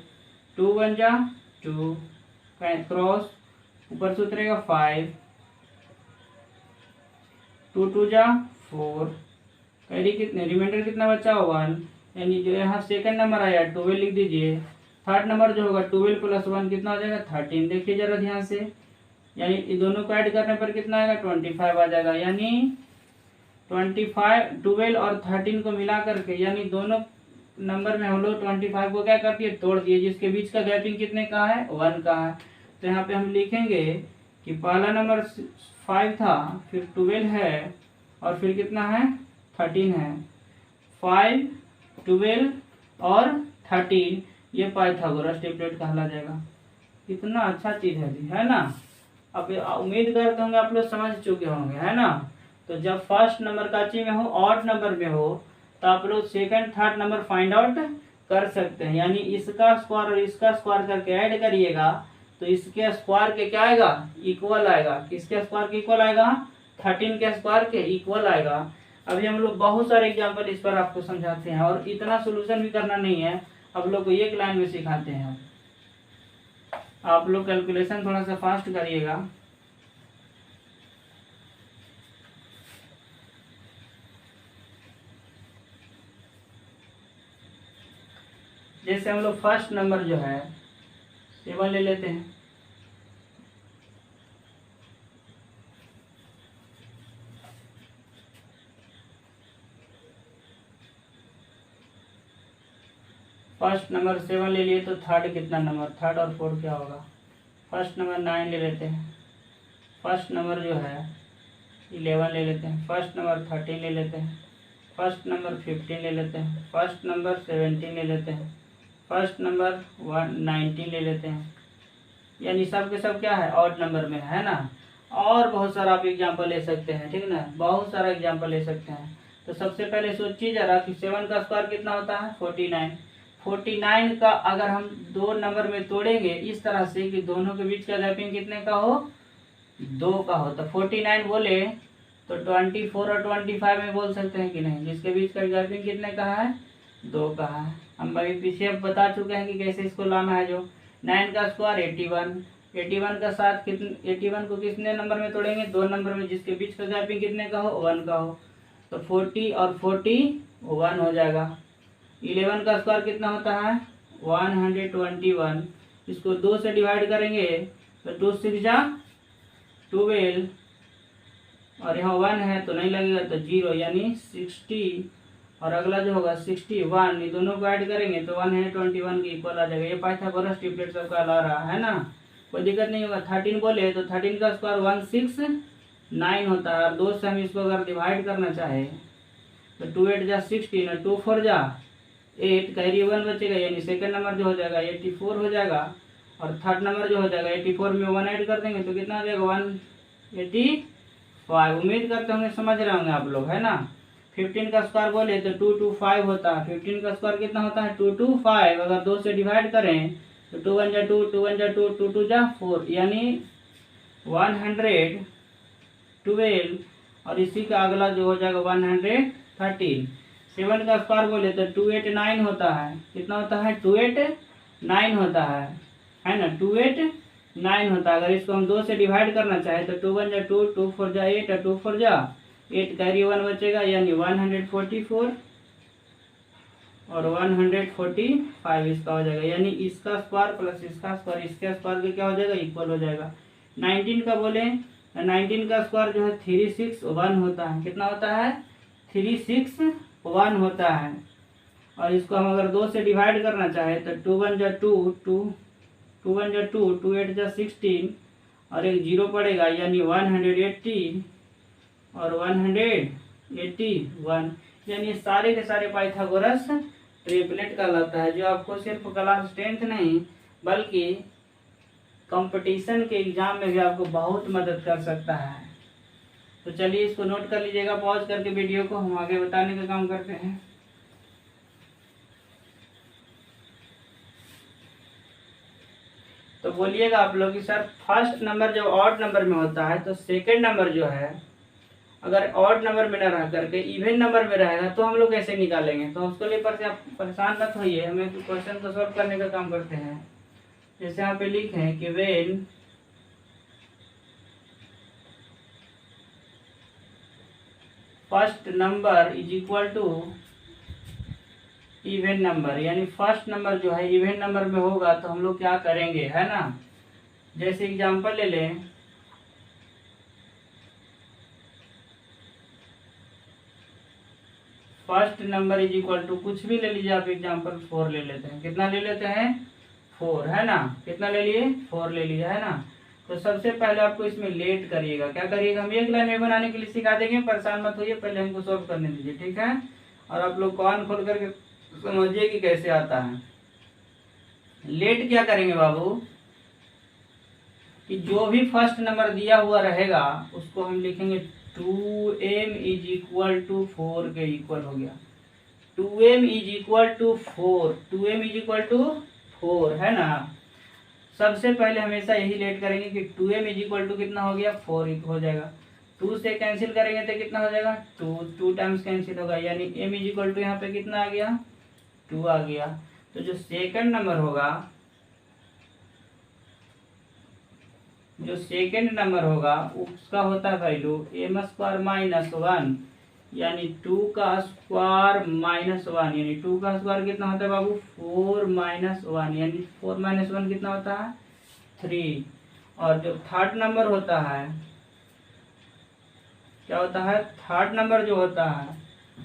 2 1 जा 2, क्रॉस ऊपर से उतरेगा 5, 2 2 जा 4, कैरी कितने, रिमाइंडर कितना बचा, 1। यानी जो यहाँ सेकंड नंबर आया 12 लिख दीजिए। थर्ड नंबर जो होगा 12 + 1 कितना हो जाएगा, 13। देखिए जरा ध्यान से, यानी इन दोनों को ऐड करने पर कितना आएगा, 25 आ जाएगा। यानी 25, 12 और 13 को मिला करके, यानी दोनों नंबर में हम लोग 25 को क्या कर दिए, तोड़ दिए, जिसके बीच का गैपिंग कितने का है, 1 का है। तो यहाँ पे हम लिखेंगे कि पहला नंबर 5 था, फिर 12 है और फिर कितना है, 13 है। 5, 12 और 13 ये पाइथागोरस ट्रिपलेट कहला जाएगा। कितना अच्छा चीज है ना? अब उम्मीद करते होंगे आप लोग समझ चुके होंगे, है ना? तो जब फर्स्ट नंबर काची में हो, ऑड नंबर में हो, तो आप लोग second third number find out कर सकते हैं। यानी इसका स्क्वायर और इसका स्क्वायर करके ऐड करिएगा तो इसके स्क्वायर के क्या आएगा, इक्वल आएगा। किसके स्क्वायर के इक्वल आएगा, 13 के स्क्वायर के इक्वल आएगा। अभी हम लोग बहुत सारे एग्जाम्पल इस पर आपको समझाते हैं, और इतना सोल्यूशन भी करना नहीं है, आप लोग को एक लाइन में सिखाते हैं। आप लोग कैलकुलेशन थोड़ा सा फास्ट करिएगा। जैसे हम लोग फर्स्ट नंबर जो है 7 ले लेते हैं। फर्स्ट नंबर 7 ले लिए तो थर्ड कितना नंबर, थर्ड और फोर्थ क्या होगा। फर्स्ट नंबर 9 ले लेते हैं, फर्स्ट नंबर जो है 11 ले लेते हैं, फर्स्ट नंबर 13 ले लेते हैं, फर्स्ट नंबर 15 ले लेते हैं, फर्स्ट नंबर 17 ले लेते हैं, फर्स्ट नंबर 19 ले लेते हैं। यानी सब के सब क्या है, ऑड नंबर में है ना। और बहुत सारा आप एग्जाम्पल ले सकते हैं, ठीक ना, बहुत सारा एग्जाम्पल ले सकते हैं। तो सबसे पहले सोचिए जरा कि 7 का स्क्वायर कितना होता है 49। 49 का अगर हम 2 नंबर में तोड़ेंगे इस तरह से कि दोनों के बीच का गैपिंग कितने का हो, 2 का हो, तो 49 बोले तो 24 और 25 में बोल सकते हैं कि नहीं, जिसके बीच का गैपिंग कितने का है, 2 का है। हम अभी पीछे बता चुके हैं कि कैसे इसको लाना है। जो 9 का स्क्वायर 81, 81 का साथ कितने, 81 को कितने नंबर में तोड़ेंगे, 2 नंबर में, जिसके बीच का गैपिंग कितने का हो, 1 का हो, तो 40 और 41 हो जाएगा। 11 का स्क्वायर कितना होता है 121, इसको 2 से डिवाइड करेंगे तो 2 6 जा 12, और यहाँ 1 है तो नहीं लगेगा तो 0, यानी 60, और अगला जो होगा 61, ये दोनों को ऐड करेंगे तो 121 के इक्वल आ जाएगा। ये पाइथागोरस ट्रिपलेट सबका ला रहा है ना, कोई दिक्कत नहीं होगा। 13 बोले तो 13 का स्क्वायर 169 होता है, और 2 से हम इसको अगर डिवाइड करना चाहे तो 2 8 जा 16 और 2 4 जा 8, कैरी 1 बचेगा, यानी सेकंड नंबर जो हो जाएगा 84 हो जाएगा, और थर्ड नंबर जो हो जाएगा 84 में 1 ऐड कर देंगे तो कितना आ जाएगा 185। उम्मीद करते होंगे समझ रहे होंगे आप लोग, है ना। 15 का स्क्वायर बोले तो 225 होता है। 15 का स्क्वायर कितना होता है 225, अगर 2 से डिवाइड करें तो 2 1 जा 2, 2 1 जा 2, 2 2 जा 4, यानी 112, और इसी का अगला जो हो जाएगा 113। 7 का स्क्वायर बोले तो 289 होता है, कितना होता है 289 होता है ना, 289 होता है। अगर इसको हम 2 से डिवाइड करना चाहे तो 2 1 जा 2, 2 4 जा 8 और 2 4 जा 8, कैरी 1 बचेगा, यानी 144 और 145 इसका हो जाएगा, यानी इसका स्क्वायर प्लस इसका स्क्वायर इसके स्क्वायर के क्या हो जाएगा, इक्वल हो जाएगा। 19 का बोले 19 का स्क्वायर जो है 361 होता है, कितना होता है 361 होता है, और इसको हम अगर 2 से डिवाइड करना चाहे तो 2 1 जा 2, 2 1 जा 2, 2 8 जा 16, और एक 0 पड़ेगा, यानी 180 और 181, यानी सारे के सारे पाइथागोरस ट्रिपलेट कहलाता है, जो आपको सिर्फ क्लास 10th नहीं बल्कि कंपटीशन के एग्जाम में भी आपको बहुत मदद कर सकता है। तो चलिए इसको नोट कर लीजिएगा, पॉज करके वीडियो को, हम आगे बताने का काम करते हैं। तो बोलिएगा आप लोग कि सर फर्स्ट नंबर जब ऑड नंबर में होता है तो सेकंड नंबर जो है अगर ऑड नंबर में न रह करके इवन नंबर में रहेगा तो हम लोग कैसे निकालेंगे। तो उसके लिए पर से आप परेशान मत होइए, हमें क्वेश्चन को सॉल्व करने का काम करते हैं। जैसे यहाँ पे लिखे हैं कि when first number is equal to even number, यानी फर्स्ट नंबर जो है इवन नंबर में होगा तो हम लोग क्या करेंगे, है ना। जैसे एग्जांपल ले लें, first number is equal to कुछ भी ले लीजिए आप, एग्जांपल 4 ले लेते हैं, कितना ले लेते हैं 4, है ना, कितना ले लिए 4 ले लिया, है ना। तो सबसे पहले आपको इसमें लेट करिएगा, क्या करिएगा, हम एक लाइन में बनाने के लिए सिखा देंगे, परेशान मत होइए, पहले हमको सॉल्व करने दीजिए, ठीक है। और आप लोग कान खोल करके समझिए कि कैसे आता है। लेट क्या करेंगे बाबू, कि जो भी फर्स्ट नंबर दिया हुआ रहेगा उसको हम लिखेंगे 2m इज इक्वल टू 4 के इक्वल हो गया, 2m is equal to 4, 2m is equal to 4, है ना। सबसे पहले हमेशा यही लेट करेंगे कि 2m इज इक्वल टू कितना हो गया 4 हो जाएगा, 2 से कैंसिल करेंगे तो कितना हो जाएगा 2 टाइम्स कैंसिल होगा, यानी m इज इक्वल टू यहाँ पे कितना आ गया 2 आ गया। तो जो सेकंड नंबर होगा, जो सेकंड नंबर होगा उसका होता है वैल्यू m स्क्वायर माइनस 1, यानी 2 का स्क्वायर माइनस 1, यानी 2 का स्क्वायर कितना होता है बाबू 4 माइनस 1, यानी 4 माइनस 1 कितना होता है 3। और जो थर्ड नंबर होता है क्या होता है, थर्ड नंबर जो होता है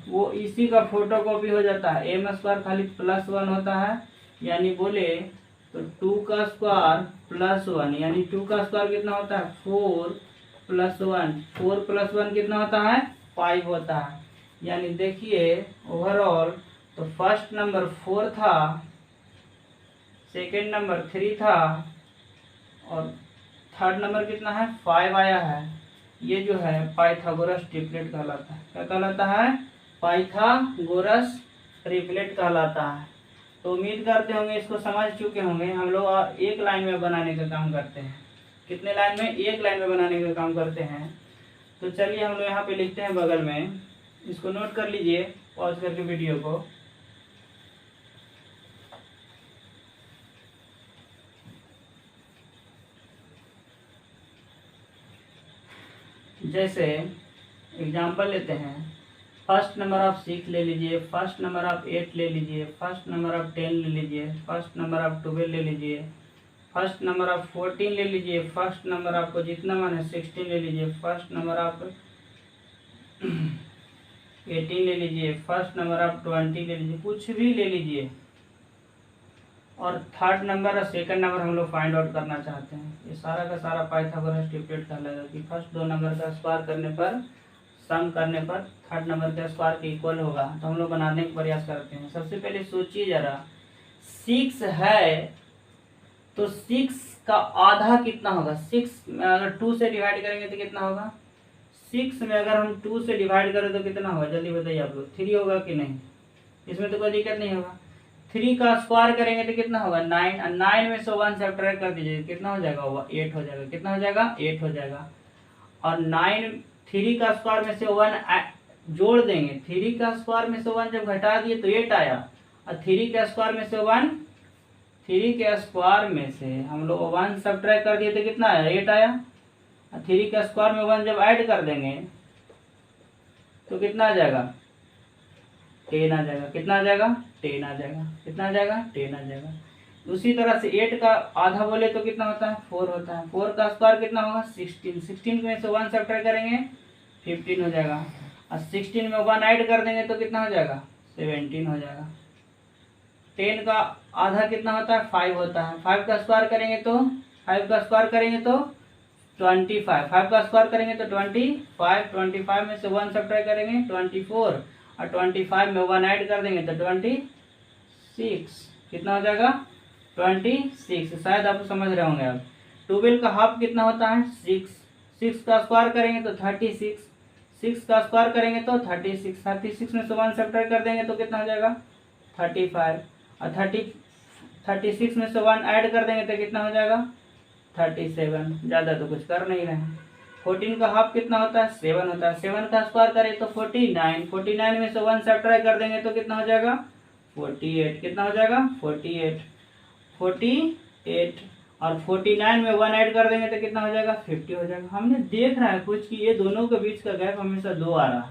वो इसी का फोटो कॉपी हो जाता है। एम स्क्वायर खाली +1 होता है, यानी बोले तो 2 का स्क्वायर +1, यानी 2 का स्क्वायर कितना होता है 4 + 1, 4 + 1 कितना होता है 5 होता है। यानी देखिए ओवरऑल तो फर्स्ट नंबर 4 था, सेकेंड नंबर 3 था और थर्ड नंबर कितना है 5 आया है। ये जो है पाइथागोरस ट्रिपलेट कहलाता है। क्या कहलाता है? पाइथागोरस ट्रिपलेट कहलाता है। तो उम्मीद करते होंगे इसको समझ चुके होंगे। हम लोग एक लाइन में बनाने का काम करते हैं। कितने लाइन में? एक लाइन में बनाने का काम करते हैं। तो चलिए हम लोग यहाँ पे लिखते हैं बगल में, इसको नोट कर लीजिए पॉज करके वीडियो को। जैसे एग्जाम्पल लेते हैं, फर्स्ट नंबर ऑफ 6 ले लीजिए, फर्स्ट नंबर ऑफ 8 ले लीजिए, फर्स्ट नंबर ऑफ 10 ले लीजिए, फर्स्ट नंबर ऑफ 12 ले लीजिए, फर्स्ट नंबर ऑफ 14 ले लीजिए, फर्स्ट नंबर आपको जितना मन है 16 ले लीजिए, फर्स्ट नंबर ऑफ 18 ले लीजिए, फर्स्ट नंबर ऑफ 20 ले लीजिए, कुछ भी ले लीजिए। और थर्ड नंबर और सेकंड नंबर हम लोग फाइंड आउट करना चाहते हैं। ये सारा का सारा पाइथागोरस ट्रिपलेट कहलाएगा कि फर्स्ट 2 नंबर का स्क्वायर करने पर, सम करने पर थर्ड नंबर का स्क्वायर के इक्वल होगा। तो हम लोग बनाने का प्रयास करते हैं। सबसे पहले सोचिए जरा, 6 है तो 6 का आधा कितना होगा? 6 में अगर 2 से डिवाइड करेंगे तो कितना होगा? 6 में अगर हम 2 से डिवाइड करें तो कितना होगा? जल्दी बताइए आप लोग। 3 होगा कि नहीं? इसमें तो कोई दिक्कत नहीं होगा। 3 का स्क्वायर करेंगे तो कितना होगा? 9, और 9 में से 1 सब्ट्रैक्ट कर दीजिए, कितना हो जाएगा? 8 हो जाएगा। कितना हो जाएगा? 8 हो जाएगा। और 3 का स्क्वायर में से 1 जोड़ देंगे। 3 का स्क्वायर में से 1 जब घटा दिए तो 8 आया, और 3 के स्क्वायर में से 1, 3 के स्क्वायर में से हम लोग 1 सब्ट्रैक्ट कर दिए तो कितना आया? 8 आया। और 3 के स्क्वायर में 1 जब ऐड कर देंगे तो कितना आ जाएगा? 10 आ जाएगा। कितना आ जाएगा? 10 आ जाएगा। कितना आ जाएगा? 10 आ जाएगा। उसी तरह से 8 का आधा बोले तो कितना होता है? 4 होता है। 4 का स्क्वायर कितना होगा? 16। 16 में से 1 सब्ट्रैक्ट करेंगे 15 हो जाएगा, और 16 में 1 ऐड कर देंगे तो कितना हो जाएगा? 17 हो जाएगा। 10 का आधा कितना होता है? 5 होता है। 5 का स्क्वायर करेंगे तो 25। 5 का स्क्वायर करेंगे तो 25। 25 में से 1 सब्ट्रैक्ट करेंगे 24, और 25 में 1 ऐड कर देंगे तो 26। कितना हो जाएगा? 26। शायद आप समझ रहे होंगे। अब 12 का हाफ कितना होता है? 6। 6 का स्क्वायर करेंगे तो 36। 6 का स्क्वायर करेंगे तो 36। 36 में से 1 सब्ट्रैक्ट कर देंगे तो कितना हो जाएगा? 35, और 36 में से 1 ऐड कर देंगे तो कितना हो जाएगा? 37। ज़्यादा तो कुछ कर नहीं रहे हैं। 14 का हाफ कितना होता है? 7 होता है। 7 का स्क्वायर करें तो 49। 49 में से 1 सब्ट्रैक्ट कर देंगे तो कितना हो जाएगा? 48। कितना हो जाएगा? 48। 48, और 49 में 1 ऐड कर देंगे तो कितना हो जाएगा? 50 हो जाएगा। हमने देख रहा है कुछ कि ये दोनों के बीच का गैप हमेशा 2 आ रहा है।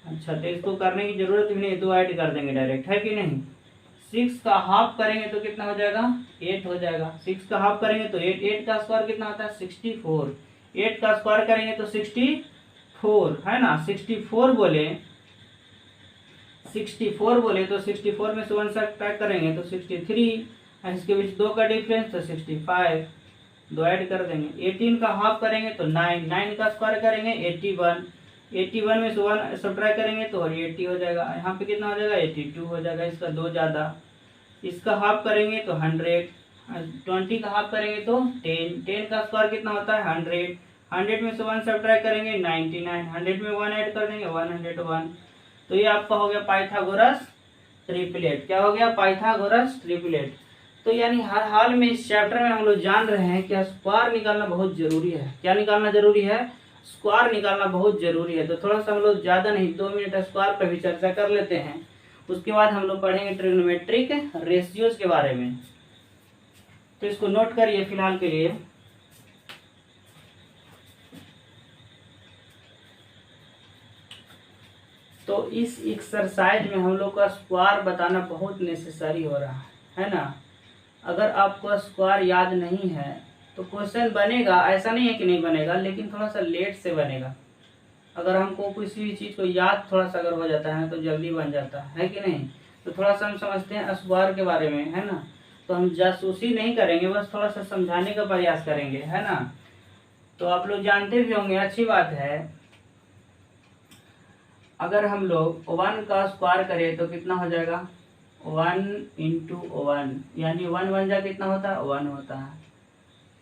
अच्छा, तो इसको करने की जरूरत भी नहीं, 2 ऐड कर देंगे डायरेक्ट, है कि नहीं? 6 का हाफ करेंगे तो कितना हो जाएगा? 8 हो जाएगा। 6 का हाफ करेंगे तो 8। 8 का स्क्वायर कितना होता है? 64। 8 का स्क्वायर करेंगे तो 64 है ना। 64 बोले तो 64 में से 1 सब्ट्रैक्ट करेंगे तो 63, इसके बीच 2 का डिफरेंस तो 65, 2 ऐड कर देंगे। 18 का हाफ करेंगे तो 9। 9 का स्क्वायर करेंगे 81। 81 में से 1 सब्ट्रैक्ट करेंगे तो 80 हो जाएगा। यहाँ पे कितना हो जाएगा? 82 हो जाएगा। इसका 2 ज़्यादा। इसका हाफ करेंगे तो 100। 20 का हाफ करेंगे तो 10। 10 का स्क्वायर कितना होता है? 100। 100 में से 1 सब्ट्रैक्ट करेंगे 99। 100 में 1 ऐड कर देंगे 101। तो ये आपका हो गया पाइथागोरस ट्रिपलेट। क्या हो गया? Pythagoras triplet. तो यानी हर हाल में इस चैप्टर में हम लोग जान रहे हैं कि स्क्वायर निकालना बहुत जरूरी है। क्या निकालना जरूरी है? स्क्वायर निकालना बहुत जरूरी है। तो थोड़ा सा हम लोग ज़्यादा नहीं 2 मिनट स्क्वायर पर भी चर्चा कर लेते हैं। उसके बाद हम लोग पढ़ेंगे ट्रिग्नोमेट्रिक रेशियोज के बारे में। तो इसको नोट करिए फिलहाल के लिए। तो इस एक्सरसाइज में हम लोग का स्क्वायर बताना बहुत नेसेसरी हो रहा है ना। अगर आपको स्क्वायर याद नहीं है तो क्वेश्चन बनेगा, ऐसा नहीं है कि नहीं बनेगा, लेकिन थोड़ा सा लेट से बनेगा। अगर हमको किसी भी चीज़ को याद थोड़ा सा अगर हो जाता है तो जल्दी बन जाता है कि नहीं। तो थोड़ा सा हम समझते हैं स्क्वायर के बारे में, है ना। तो हम जासूसी नहीं करेंगे, बस थोड़ा सा समझाने का प्रयास करेंगे, है ना। तो आप लोग जानते भी होंगे, अच्छी बात है। अगर हम लोग 1 का स्क्वायर करें तो कितना हो जाएगा, 1 इंटू 1, यानी 1 1 जा कितना होता है, 1 होता है।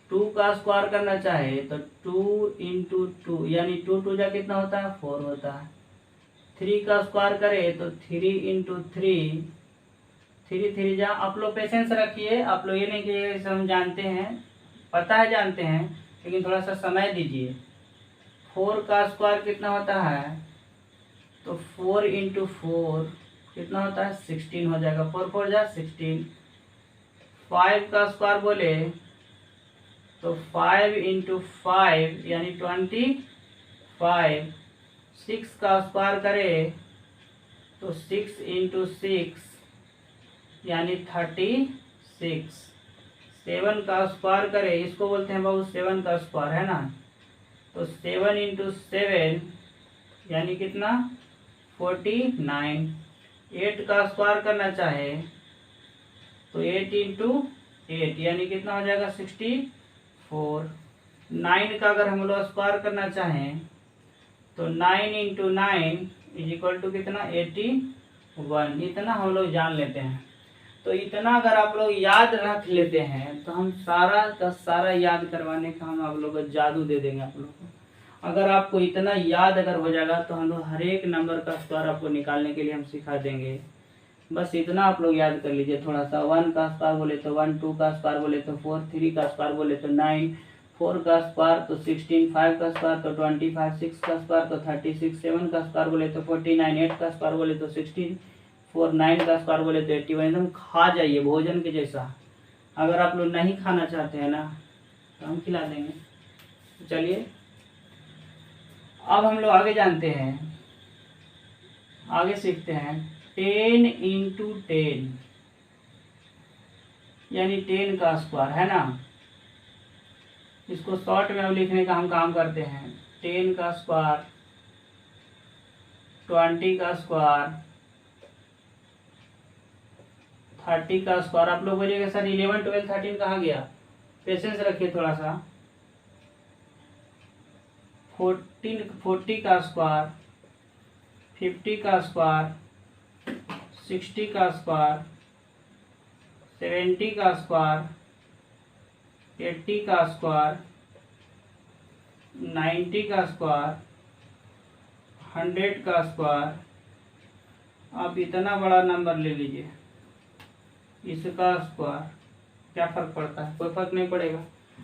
2 का स्क्वायर करना चाहे तो 2 इंटू 2, यानी 2 2 जा कितना होता है, 4 होता है। 3 का स्क्वायर करे तो 3 इंटू 3, 3 3 जा, आप लोग पेशेंस रखिए। आप लोग ये नहीं कि हम जानते हैं, पता है जानते हैं, लेकिन थोड़ा सा समय दीजिए। 4 का स्क्वायर कितना होता है, तो 4 इंटू 4 कितना होता है, 16 हो जाएगा। 4 4 जा 16। 5 का स्क्वायर बोले तो 5 इंटू 5 यानी 25। 6 का स्क्वायर करे तो 6 इंटू 6 यानी 36। 7 का स्क्वायर करे, इसको बोलते हैं बाबू 7 का स्क्वायर, है ना। तो 7 इंटू 7 यानी कितना, 49। 8 का स्क्वायर करना चाहे तो 8 इंटू 8 यानी कितना हो जाएगा, 64। 9 का अगर हम लोग स्क्वायर करना चाहें तो 9 इंटू 9 इज इक्वल टू कितना, 81। इतना हम लोग जान लेते हैं। तो इतना अगर आप लोग याद रख लेते हैं तो हम सारा का सारा याद करवाने का हम आप लोग को जादू दे देंगे आप लोग को। अगर आपको इतना याद अगर हो जाएगा तो हम लोग हर एक नंबर का स्क्वायर आपको निकालने के लिए हम सिखा देंगे। बस इतना आप लोग याद कर लीजिए थोड़ा सा। 1 का स्क्वायर बोले तो 1, 2 का स्क्वायर बोले तो 4, 3 का स्क्वायर बोले तो 9, 4 का स्क्वायर तो 16, 5 का स्क्वायर तो 25, 6 का स्क्वायर तो 36, 7 का स्क्वायर बोले तो 49, 8 का स्क्वायर बोले तो 16, 4, 9 का स्क्वायर बोले तो 81। एकदम खा जाइए भोजन के जैसा। अगर आप लोग नहीं खाना चाहते हैं ना तो हम खिला देंगे। चलिए अब हम लोग आगे जानते हैं, आगे सीखते हैं। 10 इंटू 10 यानी 10 का स्क्वायर, है ना। इसको शॉर्ट में अब लिखने का हम काम करते हैं। 10 का स्क्वायर, 20 का स्क्वायर, 30 का स्क्वायर। आप लोग बोलिएगा सर 11, 12, 13 कहाँ गया, पेशेंस रखिए थोड़ा सा। 40 का स्क्वायर, 50 का स्क्वायर, 60 का स्क्वायर, 70 का स्क्वायर, 80 का स्क्वायर, 90 का स्क्वायर, 100 का स्क्वायर। आप इतना बड़ा नंबर ले लीजिए, इसका स्क्वायर, क्या फर्क पड़ता है, कोई फर्क नहीं पड़ेगा।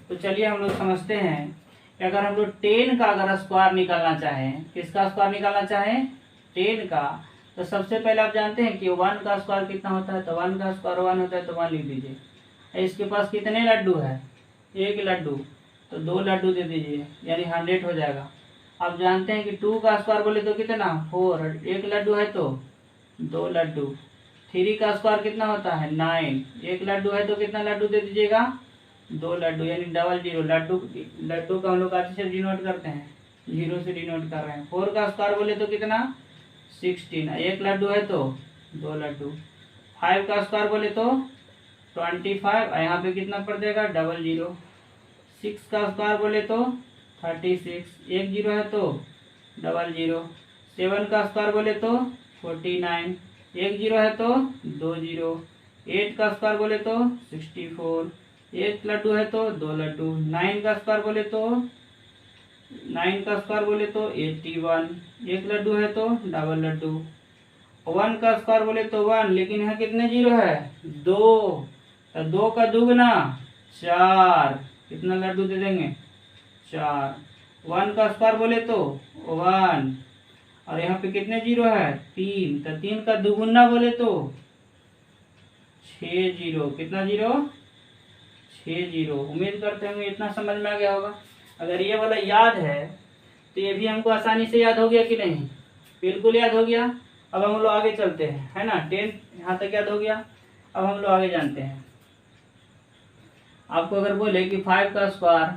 तो चलिए हम लोग समझते हैं कि अगर हम लोग 10 का अगर स्क्वायर निकालना चाहें, किसका स्क्वायर निकालना चाहें, 10 का, तो सबसे पहले आप जानते हैं कि 1 का स्क्वायर कितना होता है, तो 1 का स्क्वायर 1 होता है, तो 1 लिख दीजिए। इसके पास कितने लड्डू है, 1 लड्डू, तो 2 लड्डू दे दीजिए, यानी 100 हो जाएगा। आप जानते हैं कि 2 का स्क्वायर बोले तो कितना, 4, 1 लड्डू है तो 2 लड्डू। 3 का स्क्वायर कितना होता है, 9, 1 लड्डू है तो कितना लड्डू दे दीजिएगा, 2 लड्डू, यानी 00। लड्डू का हम लोग अच्छे से डिनोट करते हैं, 0 से डिनोट कर रहे हैं। 4 का स्क्वायर बोले तो कितना, 16, 1 लड्डू है तो 2 लड्डू। 5 का स्क्वायर बोले तो 25, यहाँ पे कितना पड़ जाएगा, 00। 6 का स्क्वायर बोले तो 36, 1 0 है तो 00। 7 का स्क्वायर बोले तो 49, 1 0 है तो 2 0। 8 का स्क्वायर बोले तो 64, 1 लड्डू है तो 2 लड्डू। 9 का स्क्वायर बोले तो 81, 1 लड्डू है तो डबल लड्डू। 1 का स्क्वायर बोले तो 1, लेकिन यहाँ कितने 0 है, 2, तो 2 का दुगना 4, कितना लड्डू दे देंगे, 4। 1 का स्क्वायर बोले तो 1, और यहाँ पे कितने 0 है, 3, तो 3 का दुगुना बोले तो 6 0, कितना 0, 6 0। उम्मीद करते हैं इतना समझ में आ गया होगा। अगर ये वाला याद है तो ये भी हमको आसानी से याद हो गया कि नहीं, बिल्कुल याद हो गया। अब हम लोग आगे चलते हैं, है ना। 10 यहाँ तक याद हो गया। अब हम लोग आगे जानते हैं। आपको अगर बोले कि 5 का स्क्वायर,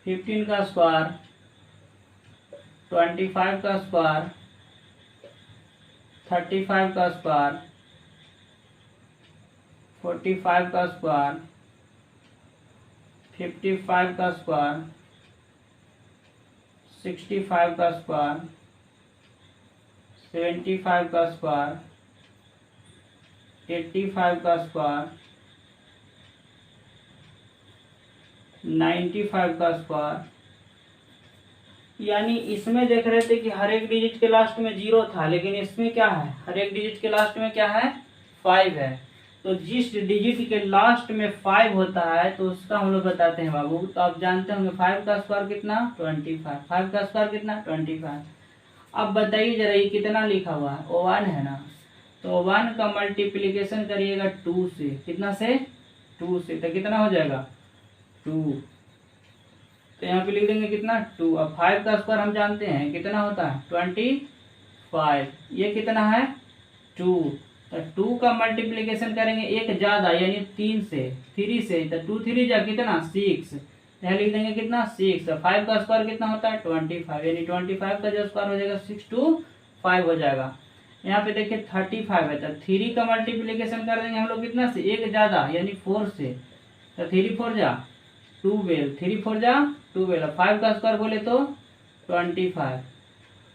15 का स्क्वायर, 25 का स्क्वायर, 35 का स्क्वायर, 45 का स्क्वायर, 55 का स्क्वायर, 65 का स्क्वायर, 75 का स्क्वायर, 85 का स्क्वायर, 95 का स्क्वायर। यानी इसमें देख रहे थे कि हर एक डिजिट के लास्ट में 0 था, लेकिन इसमें क्या है, हर एक डिजिट के लास्ट में क्या है, 5 है। तो जिस डिजिट के लास्ट में 5 होता है तो उसका हम लोग बताते हैं बाबू। तो आप जानते होंगे 5 का स्क्वायर कितना, 25। 5 का स्क्वायर कितना, 25। अब बताइए जरा ये कितना लिखा हुआ है, 1 है ना। तो 1 का मल्टीप्लीकेशन करिएगा 2 से, कितना से, 2 से, तो कितना हो जाएगा, 2। तो यहाँ पे लिख देंगे कितना, 2। अब 5 का स्क्वायर हम जानते हैं कितना होता है, 25। ये कितना है, 2। तो 2 का मल्टीप्लीकेशन करेंगे एक ज्यादा यानी 3 से, 3 से, तो 2 3 जा कितना, 6। यहाँ लिख देंगे कितना, 6। 5 का स्क्वायर कितना होता है, 25, यानी 25 का जो स्क्वायर हो जाएगा 6 to 5 हो जाएगा। यहाँ पे देखिए 35 है, तो 3 का मल्टीप्लीकेशन कर देंगे हम लोग कितना से, एक ज्यादा यानी 4 से, तो 3 4 जा 12, 3 4 जा 12। 5 का स्क्वायर बोले तो 25।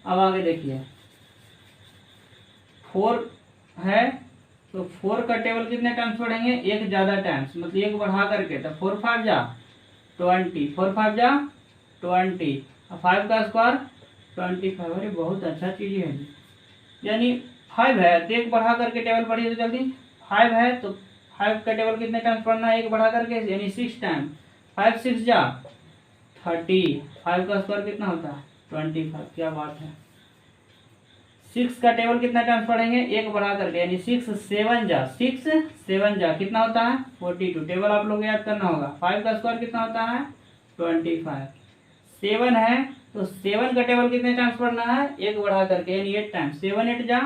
अब आगे देखिए 4 है, तो 4 का टेबल कितने टाइम्स पढ़ेंगे, एक ज्यादा टाइम्स, मतलब एक बढ़ा करके, तो 4 5 जा 20, 4 5 जा 20। 5 का स्क्वायर 25। अरे बहुत अच्छा चीज है, यानी 5 है तो एक बढ़ा करके टेबल पढ़िए तो जल्दी। 5 है तो 5 का टेबल कितने टाइम्स पढ़ना है, एक बढ़ा करके, यानी 6 टाइम। 5 6 जा 30। 5 का स्क्वायर कितना होता है, 25। क्या बात है। 6 का टेबल कितना टाइम्स पढ़ेंगे, एक बढ़ा करके, यानी 6 7 जा, 6 7 जा कितना होता है, 42। टेबल आप लोग याद करना होगा। 5 का स्क्वायर कितना होता है, 25। 7 है तो 7 का टेबल कितने टाइम्स पढ़ना है, एक बढ़ा करके, यानी 8 टाइम्स। 7 8 जा,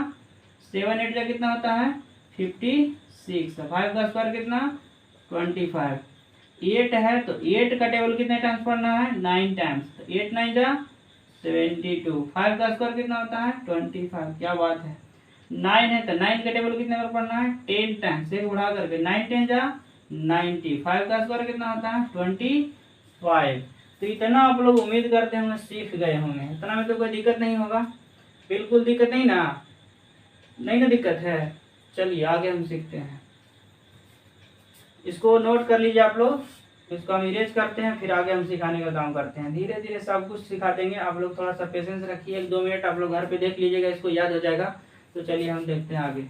7 8 जा कितना होता है, 56। 5 का स्क्वायर कितना, 25। 8 है तो 8 का टेबल कितने टाइम्स पढ़ना है, 9 टाइम्स, तो 8 9 जा 72। 5 का स्क्वायर कितना होता है, 25। क्या बात है। 9 है तो 9 का टेबल कितने बार पढ़ना है, 10 टाइम्स, एक बढ़ा करके, 9 10 जा 90। 5 का स्क्वायर कितना होता है, 25। तो इतना आप लोग उम्मीद करते हैं सीख गए होंगे, इतना में तो कोई दिक्कत नहीं होगा, बिल्कुल दिक्कत नहीं ना, नहीं ना दिक्कत है। चलिए आगे हम सीखते हैं, इसको नोट कर लीजिए आप लोग, इसको हम इरेज करते हैं, फिर आगे हम सिखाने का काम करते हैं। धीरे धीरे सब कुछ सिखा देंगे, आप लोग थोड़ा सा पेशेंस रखिए, 1 2 मिनट आप लोग घर पे देख लीजिएगा, इसको याद हो जाएगा। तो चलिए हम देखते हैं आगे।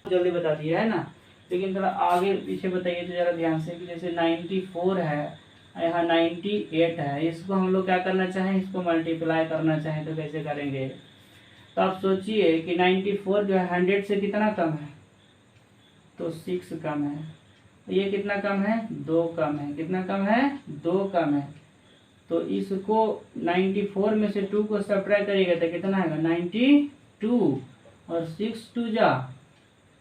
जल्दी बता दिया है ना, लेकिन थोड़ा आगे पीछे बताइए तो जरा ध्यान से, कि जैसे 94 है, यहाँ 98 है, इसको हम लोग क्या करना चाहें, इसको मल्टीप्लाई करना चाहें तो कैसे करेंगे। तो आप सोचिए कि 94 जो है 100 से कितना कम है, तो 6 कम है। तो ये कितना कम है, 2 कम है, कितना कम है, 2 कम है। तो इसको 94 में से 2 को सब्ट्रैक्ट करिएगा तो कितना आएगा, 92, और 6 2 जा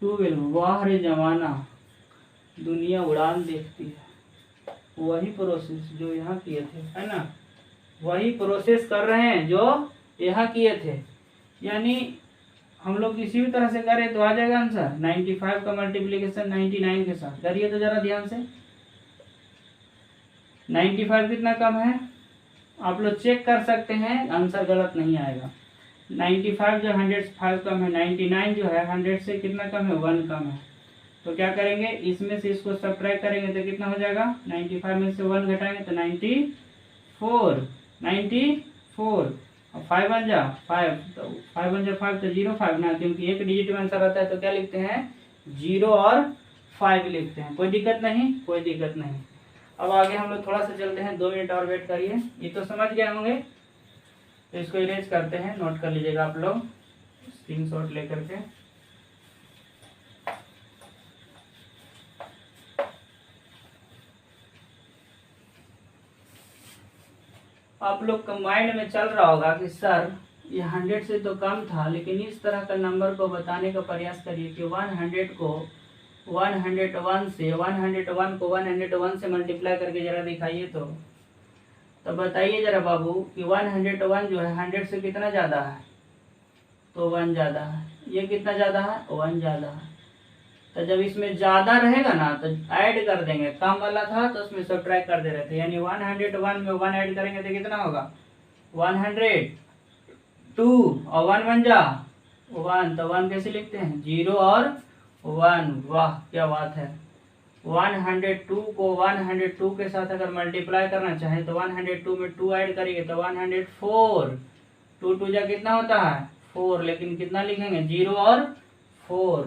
12। वाह रे जमाना, दुनिया उड़ान देखती है। वही प्रोसेस जो यहाँ किए थे, है ना, वही प्रोसेस कर रहे हैं जो यहाँ किए थे। यानी हम लोग किसी भी तरह से करें तो आ जाएगा आंसर। 95 का मल्टीप्लीकेशन 99 के साथ करिए तो जरा ध्यान से। 95 कितना कम है, आप लोग चेक कर सकते हैं, आंसर गलत नहीं आएगा। 95 जो 105 कम है, 99 जो है 100 से कितना कम है, 1 कम है। तो क्या करेंगे, इसमें से इसको सब्ट्रैक्ट करेंगे तो कितना हो जाएगा, 95 में से 1 घटाएंगे तो 94। 94 और 5 1 जा 5, तो 5 1 जा 5, तो 0 5 ना, क्योंकि एक डिजिट में आंसर आता है तो क्या लिखते हैं, 0 और 5 लिखते हैं। कोई दिक्कत नहीं, कोई दिक्कत नहीं। अब आगे हम लोग थोड़ा सा चलते हैं, 2 मिनट और वेट करिए। ये तो समझ गए होंगे, तो इसको इरेज करते हैं, नोट कर लीजिएगा आप लोग स्क्रीनशॉट लेकर के। आप लोग का माइंड में चल रहा होगा कि सर ये 100 से तो कम था, लेकिन इस तरह का नंबर को बताने का प्रयास करिए कि 100 को 101 से 101 को 101 से मल्टीप्लाई करके जरा दिखाइए। तो बताइए जरा बाबू कि 101 जो है 100 से कितना ज़्यादा है? तो 1 ज़्यादा है। ये कितना ज़्यादा है? 1 ज़्यादा है। तो जब इसमें ज़्यादा रहेगा ना तो ऐड कर देंगे, कम वाला था तो उसमें सब्ट्रैक्ट कर दे रहे थे, यानी 101 में 1 ऐड करेंगे तो कितना होगा? 102 और 1 बन जा 1, तो 1 कैसे लिखते हैं? 0 और 1। वाह क्या बात है। 102 को 102 के साथ अगर मल्टीप्लाई करना चाहे तो 102 में 2 ऐड करिए तो 104। 2 2 जा कितना होता है? 4, लेकिन कितना लिखेंगे? 0 और 4।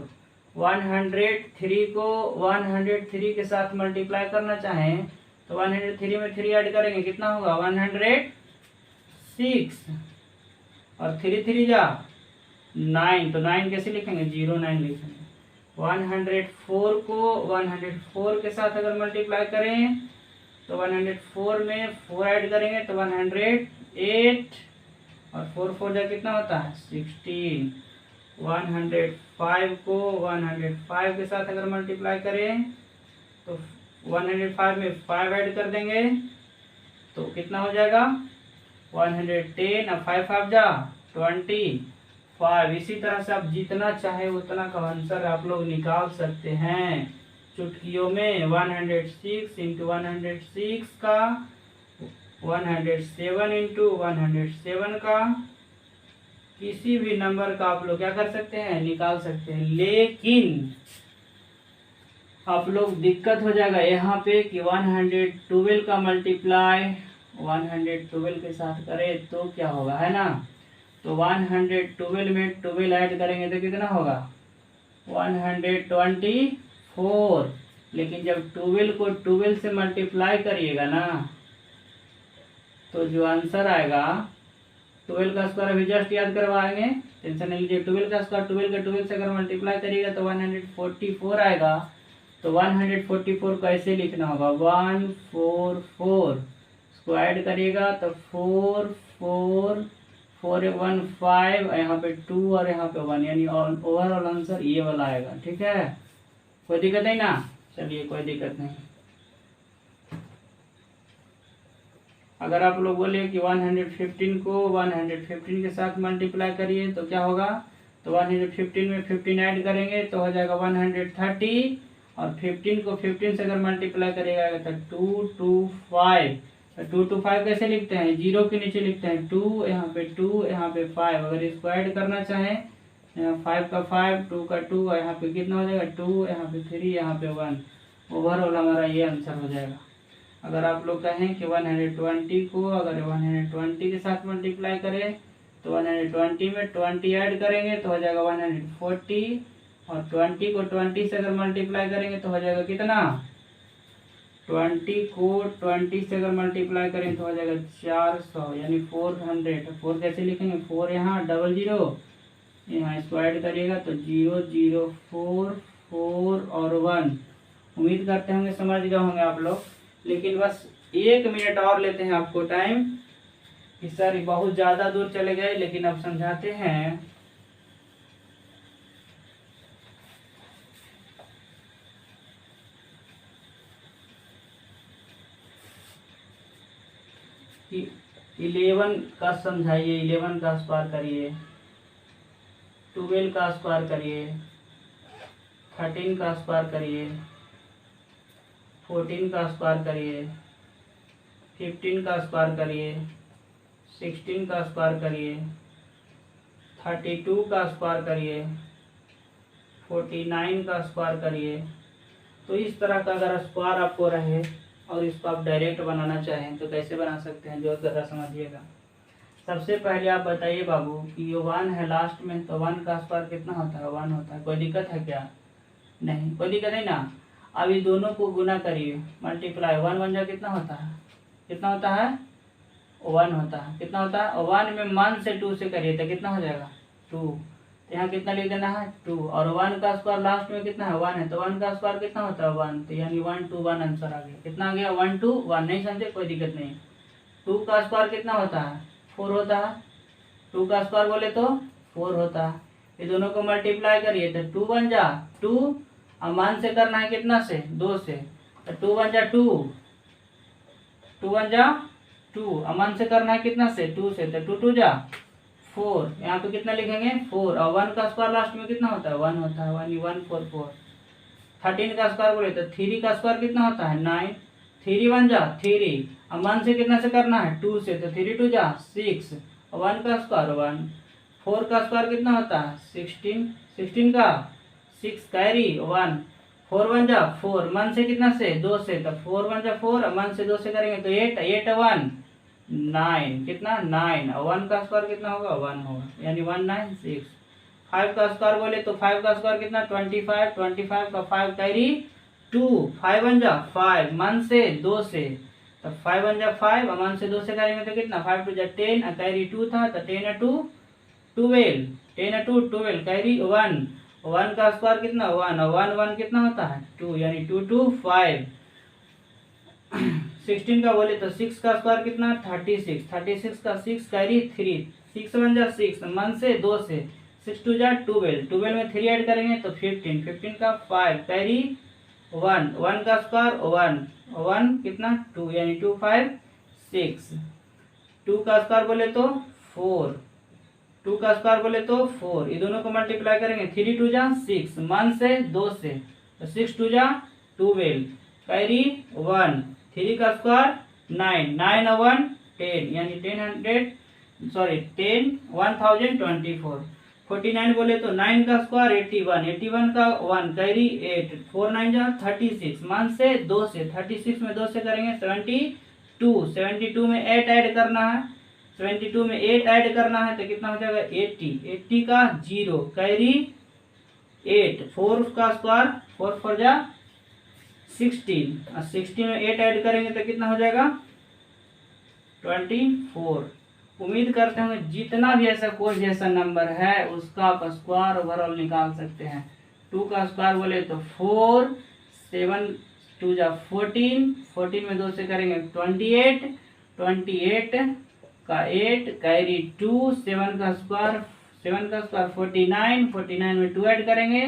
103 को 103 के साथ मल्टीप्लाई करना चाहें तो 103 में 3 ऐड करेंगे, कितना होगा? 106 और 3 3 जा 9, तो 9 कैसे लिखेंगे? 09 लिखेंगे। 104 को 104 के साथ अगर मल्टीप्लाई करें तो 104 में 4 ऐड करेंगे तो 108 और 4 4 जा कितना होता है? 16। 105 को 105 के साथ अगर मल्टीप्लाई करें तो 105 में 5 ऐड कर देंगे तो कितना हो जाएगा? 110 और 5 5 जा 25। इसी तरह से आप जितना चाहे उतना का आंसर आप लोग निकाल सकते हैं चुटकियों में। 106 इंटू 106 का, 107 इंटू 107 का, किसी भी नंबर का आप लोग क्या कर सकते हैं? निकाल सकते हैं। लेकिन आप लोग दिक्कत हो जाएगा यहाँ पे कि 112 का मल्टीप्लाई 112 के साथ करें तो क्या होगा, है ना? तो 112 में 12 ऐड करेंगे तो कितना होगा? 124। लेकिन जब 12 को 12 से मल्टीप्लाई करिएगा ना तो जो आंसर आएगा 12 का स्क्वायर अभी जस्ट याद करवाएंगे, टेंशन नहीं लीजिए। 12 का स्क्वायर 12 का 12 से अगर मल्टीप्लाई करिएगा तो 144 आएगा। तो 144 कैसे लिखना होगा? 144 इसको ऐड करिएगा तो 4 4 4 1 5, यहाँ पे 2 और यहाँ पे 1, यानी ओवरऑल आंसर ये वाला आएगा। ठीक है, कोई दिक्कत नहीं ना? चलिए कोई दिक्कत नहीं। अगर आप लोग बोले कि 115 को 115 के साथ मल्टीप्लाई करिए तो क्या होगा? तो 115 में 15 ऐड करेंगे तो हो जाएगा 130 और 15 को 15 से अगर मल्टीप्लाई करिएगा तो 225। 225 कैसे लिखते हैं? 0 के नीचे लिखते हैं 2, यहाँ पे 2, यहाँ पे 5। अगर इसको ऐड करना चाहें, यहाँ 5 का 5, 2 का 2, यहाँ पे कितना हो जाएगा? 2, यहाँ पे 3, यहाँ पे 1। ओवरऑल हमारा ये आंसर हो जाएगा। अगर आप लोग कहें कि 120 को अगर 120 के साथ मल्टीप्लाई करें तो 120 में 20 ऐड करेंगे तो हो जाएगा 140 और 20 को 20 से अगर मल्टीप्लाई करेंगे तो हो जाएगा कितना? 20 को 20 से अगर मल्टीप्लाई करें तो हो जाएगा 400, यानी 400। 4 कैसे लिखेंगे? 4 यहाँ 00 यहाँ इसको ऐड करिएगा तो 0 0 4 4 और 1। उम्मीद करते होंगे समझ गए होंगे आप लोग। लेकिन बस 1 मिनट और लेते हैं आपको टाइम कि सर बहुत ज़्यादा दूर चले गए, लेकिन अब समझाते हैं। कि 11 का समझाइए, 11 का स्क्वायर करिए, 12 का स्क्वायर करिए, 13 का स्क्वायर करिए, 14 का स्क्वायर करिए, 15 का स्क्वायर करिए, 16 का स्क्वायर करिए, 32 का स्क्वायर करिए, 49 का स्क्वायर करिए। तो इस तरह का अगर स्क्वायर आपको रहे और इसको आप डायरेक्ट बनाना चाहें तो कैसे बना सकते हैं, जो ज़रा समझिएगा। सबसे पहले आप बताइए बाबू कि ये 1 है लास्ट में, तो 1 का स्क्वायर कितना होता है? 1 होता है। कोई दिक्कत है क्या? नहीं, कोई दिक्कत नहीं ना। अब ये दोनों को गुना करिए, मल्टीप्लाई। 1 1 जा कितना होता है? कितना होता है? 1 होता है। कितना होता है? 1 में 1 से 2 से करिए तो कितना हो जाएगा? 2। तो यहाँ कितना लिख देना है? 2। और 1 का स्क्वायर लास्ट में कितना है? 1 है, तो 1 का स्क्वायर कितना होता है? 1। तो यानी 1 2 1 आंसर आ गया। कितना आ गया? 1 2 1। नहीं समझे? कोई दिक्कत नहीं। 2 का स्क्वायर कितना होता है? 4 होता है। 2 का स्क्वायर बोले तो 4 होता है। ये दोनों को मल्टीप्लाई करिए तो 2 बन जा 2, अब मान से करना है कितना से 2 से, तो 2 बन जा 2, 2 बन जा 2, अब मान से करना है कितना से 2 से, तो 2 2 जा 4, यहाँ पे कितना लिखेंगे 4, और 1 का स्क्वायर लास्ट में कितना होता है 1 होता है, 1 1 4 4। 13 का स्क्वायर बोले तो 3 का स्क्वायर कितना होता है 9, 3 बन जा 3, अब 1 से कितना से करना है 2 से, तो 3 2 जा 6, 1 का स्क्वायर 1, 4 का स्क्वायर कितना होता है 16, 16 का 6 कैरी 1, 4 बन जा 4, 1 से कितना से 2 से, तो 4 बन जा 4, अब 1 से 2 से करेंगे तो 8, 8 1 9, कितना 9, और 1 का स्क्वायर कितना होगा 1 होगा, यानी 196। 5 का स्क्वायर बोले तो 5 का स्क्वायर कितना 25, 25 का 5 कैरी 2, 5 बन जा 5, 1 से 2 से, तो 5 बन जा 5, और 1 से 2 से करेंगे तो कितना 5 2 जा 10, और कैरी 2 था तो 10 2 12, 10 2 12 कैरी 1, 1 का स्क्वायर कितना 1, और 1 1 कितना होता है 2, यानी 2 2 5। 16 का बोले तो 6 का स्क्वायर कितना 36, 36 का 6 कैरी 3, 6 बन जा 6, 1 से 2 से, 6 2 जा 12, 12 में 3 ऐड करेंगे तो 15, 15 का 5 कैरी 1, 1 का स्क्वायर 1, 1 कितना 2, यानी 2 5 6। 2 का स्क्वायर बोले तो 4, 2 का स्क्वायर बोले तो 4, ये दोनों को मल्टीप्लाई करेंगे 3 2 जा 6, 1 से 2 से, तो 6 2 जा 12 कैरी 1, 3 का स्क्वायर 9, 9 और 1 10, यानी 1024। 49 बोले तो 9 का स्क्वायर 81, 81 का 1 कैरी 8, 4 9 जा 36, 1 से 2 से, 36 में 2 से करेंगे 72, 72 में 8 ऐड करना है, 72 में 8 ऐड करना है तो कितना हो जाएगा 80, 80 का 0 कैरी 8, 4 का स्क्वायर 4 4 जा 16, और 16 में 8 ऐड करेंगे तो कितना हो जाएगा 24। उम्मीद करते हैं जितना भी ऐसा कोई भी ऐसा नंबर है उसका आप स्क्वायर ओवरऑल निकाल सकते हैं। 2 का स्क्वायर बोले तो 4, 7 2 जा 14, 14 में 2 से करेंगे 28, 28 का 8 कैरी 2, 7 का स्क्वायर 49, 49 में 2 ऐड करेंगे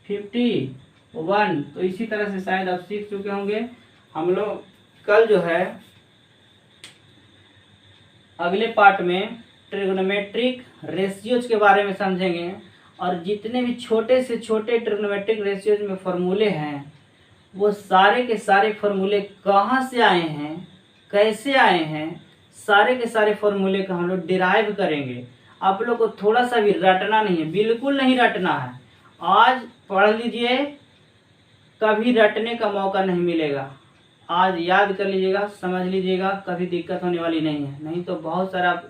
51। तो इसी तरह से शायद आप सीख चुके होंगे। हम लोग कल जो है अगले पार्ट में ट्रिग्नोमेट्रिक रेशियोज के बारे में समझेंगे, और जितने भी छोटे से छोटे ट्रिग्नोमेट्रिक रेशियोज में फॉर्मूले हैं वो सारे के सारे फॉर्मूले कहाँ से आए हैं, कैसे आए हैं, सारे के सारे फॉर्मूले का हम लोग डिराइव करेंगे। आप लोग को थोड़ा सा भी रटना नहीं है, बिल्कुल नहीं रटना है। आज पढ़ लीजिए, कभी रटने का मौका नहीं मिलेगा। आज याद कर लीजिएगा, समझ लीजिएगा, कभी दिक्कत होने वाली नहीं है। नहीं तो बहुत सारा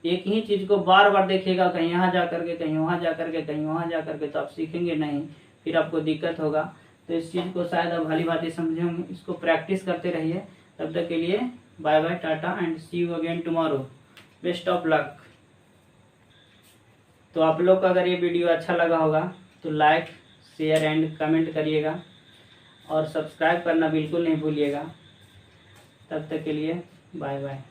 एक ही चीज़ को बार बार देखिएगा, कहीं यहाँ जा करके, कहीं वहाँ जा करके, कहीं वहाँ जा करके, तो आप सीखेंगे नहीं, फिर आपको दिक्कत होगा। तो इस चीज़ को शायद आप भली भांति समझे होंगे। इसको प्रैक्टिस करते रहिए। तब तक के लिए bye bye, tata and see you again tomorrow. Best of luck. तो आप लोग का अगर ये वीडियो अच्छा लगा होगा तो लाइक शेयर एंड कमेंट करिएगा, और सब्सक्राइब करना बिल्कुल नहीं भूलिएगा। तब तक के लिए बाय बाय।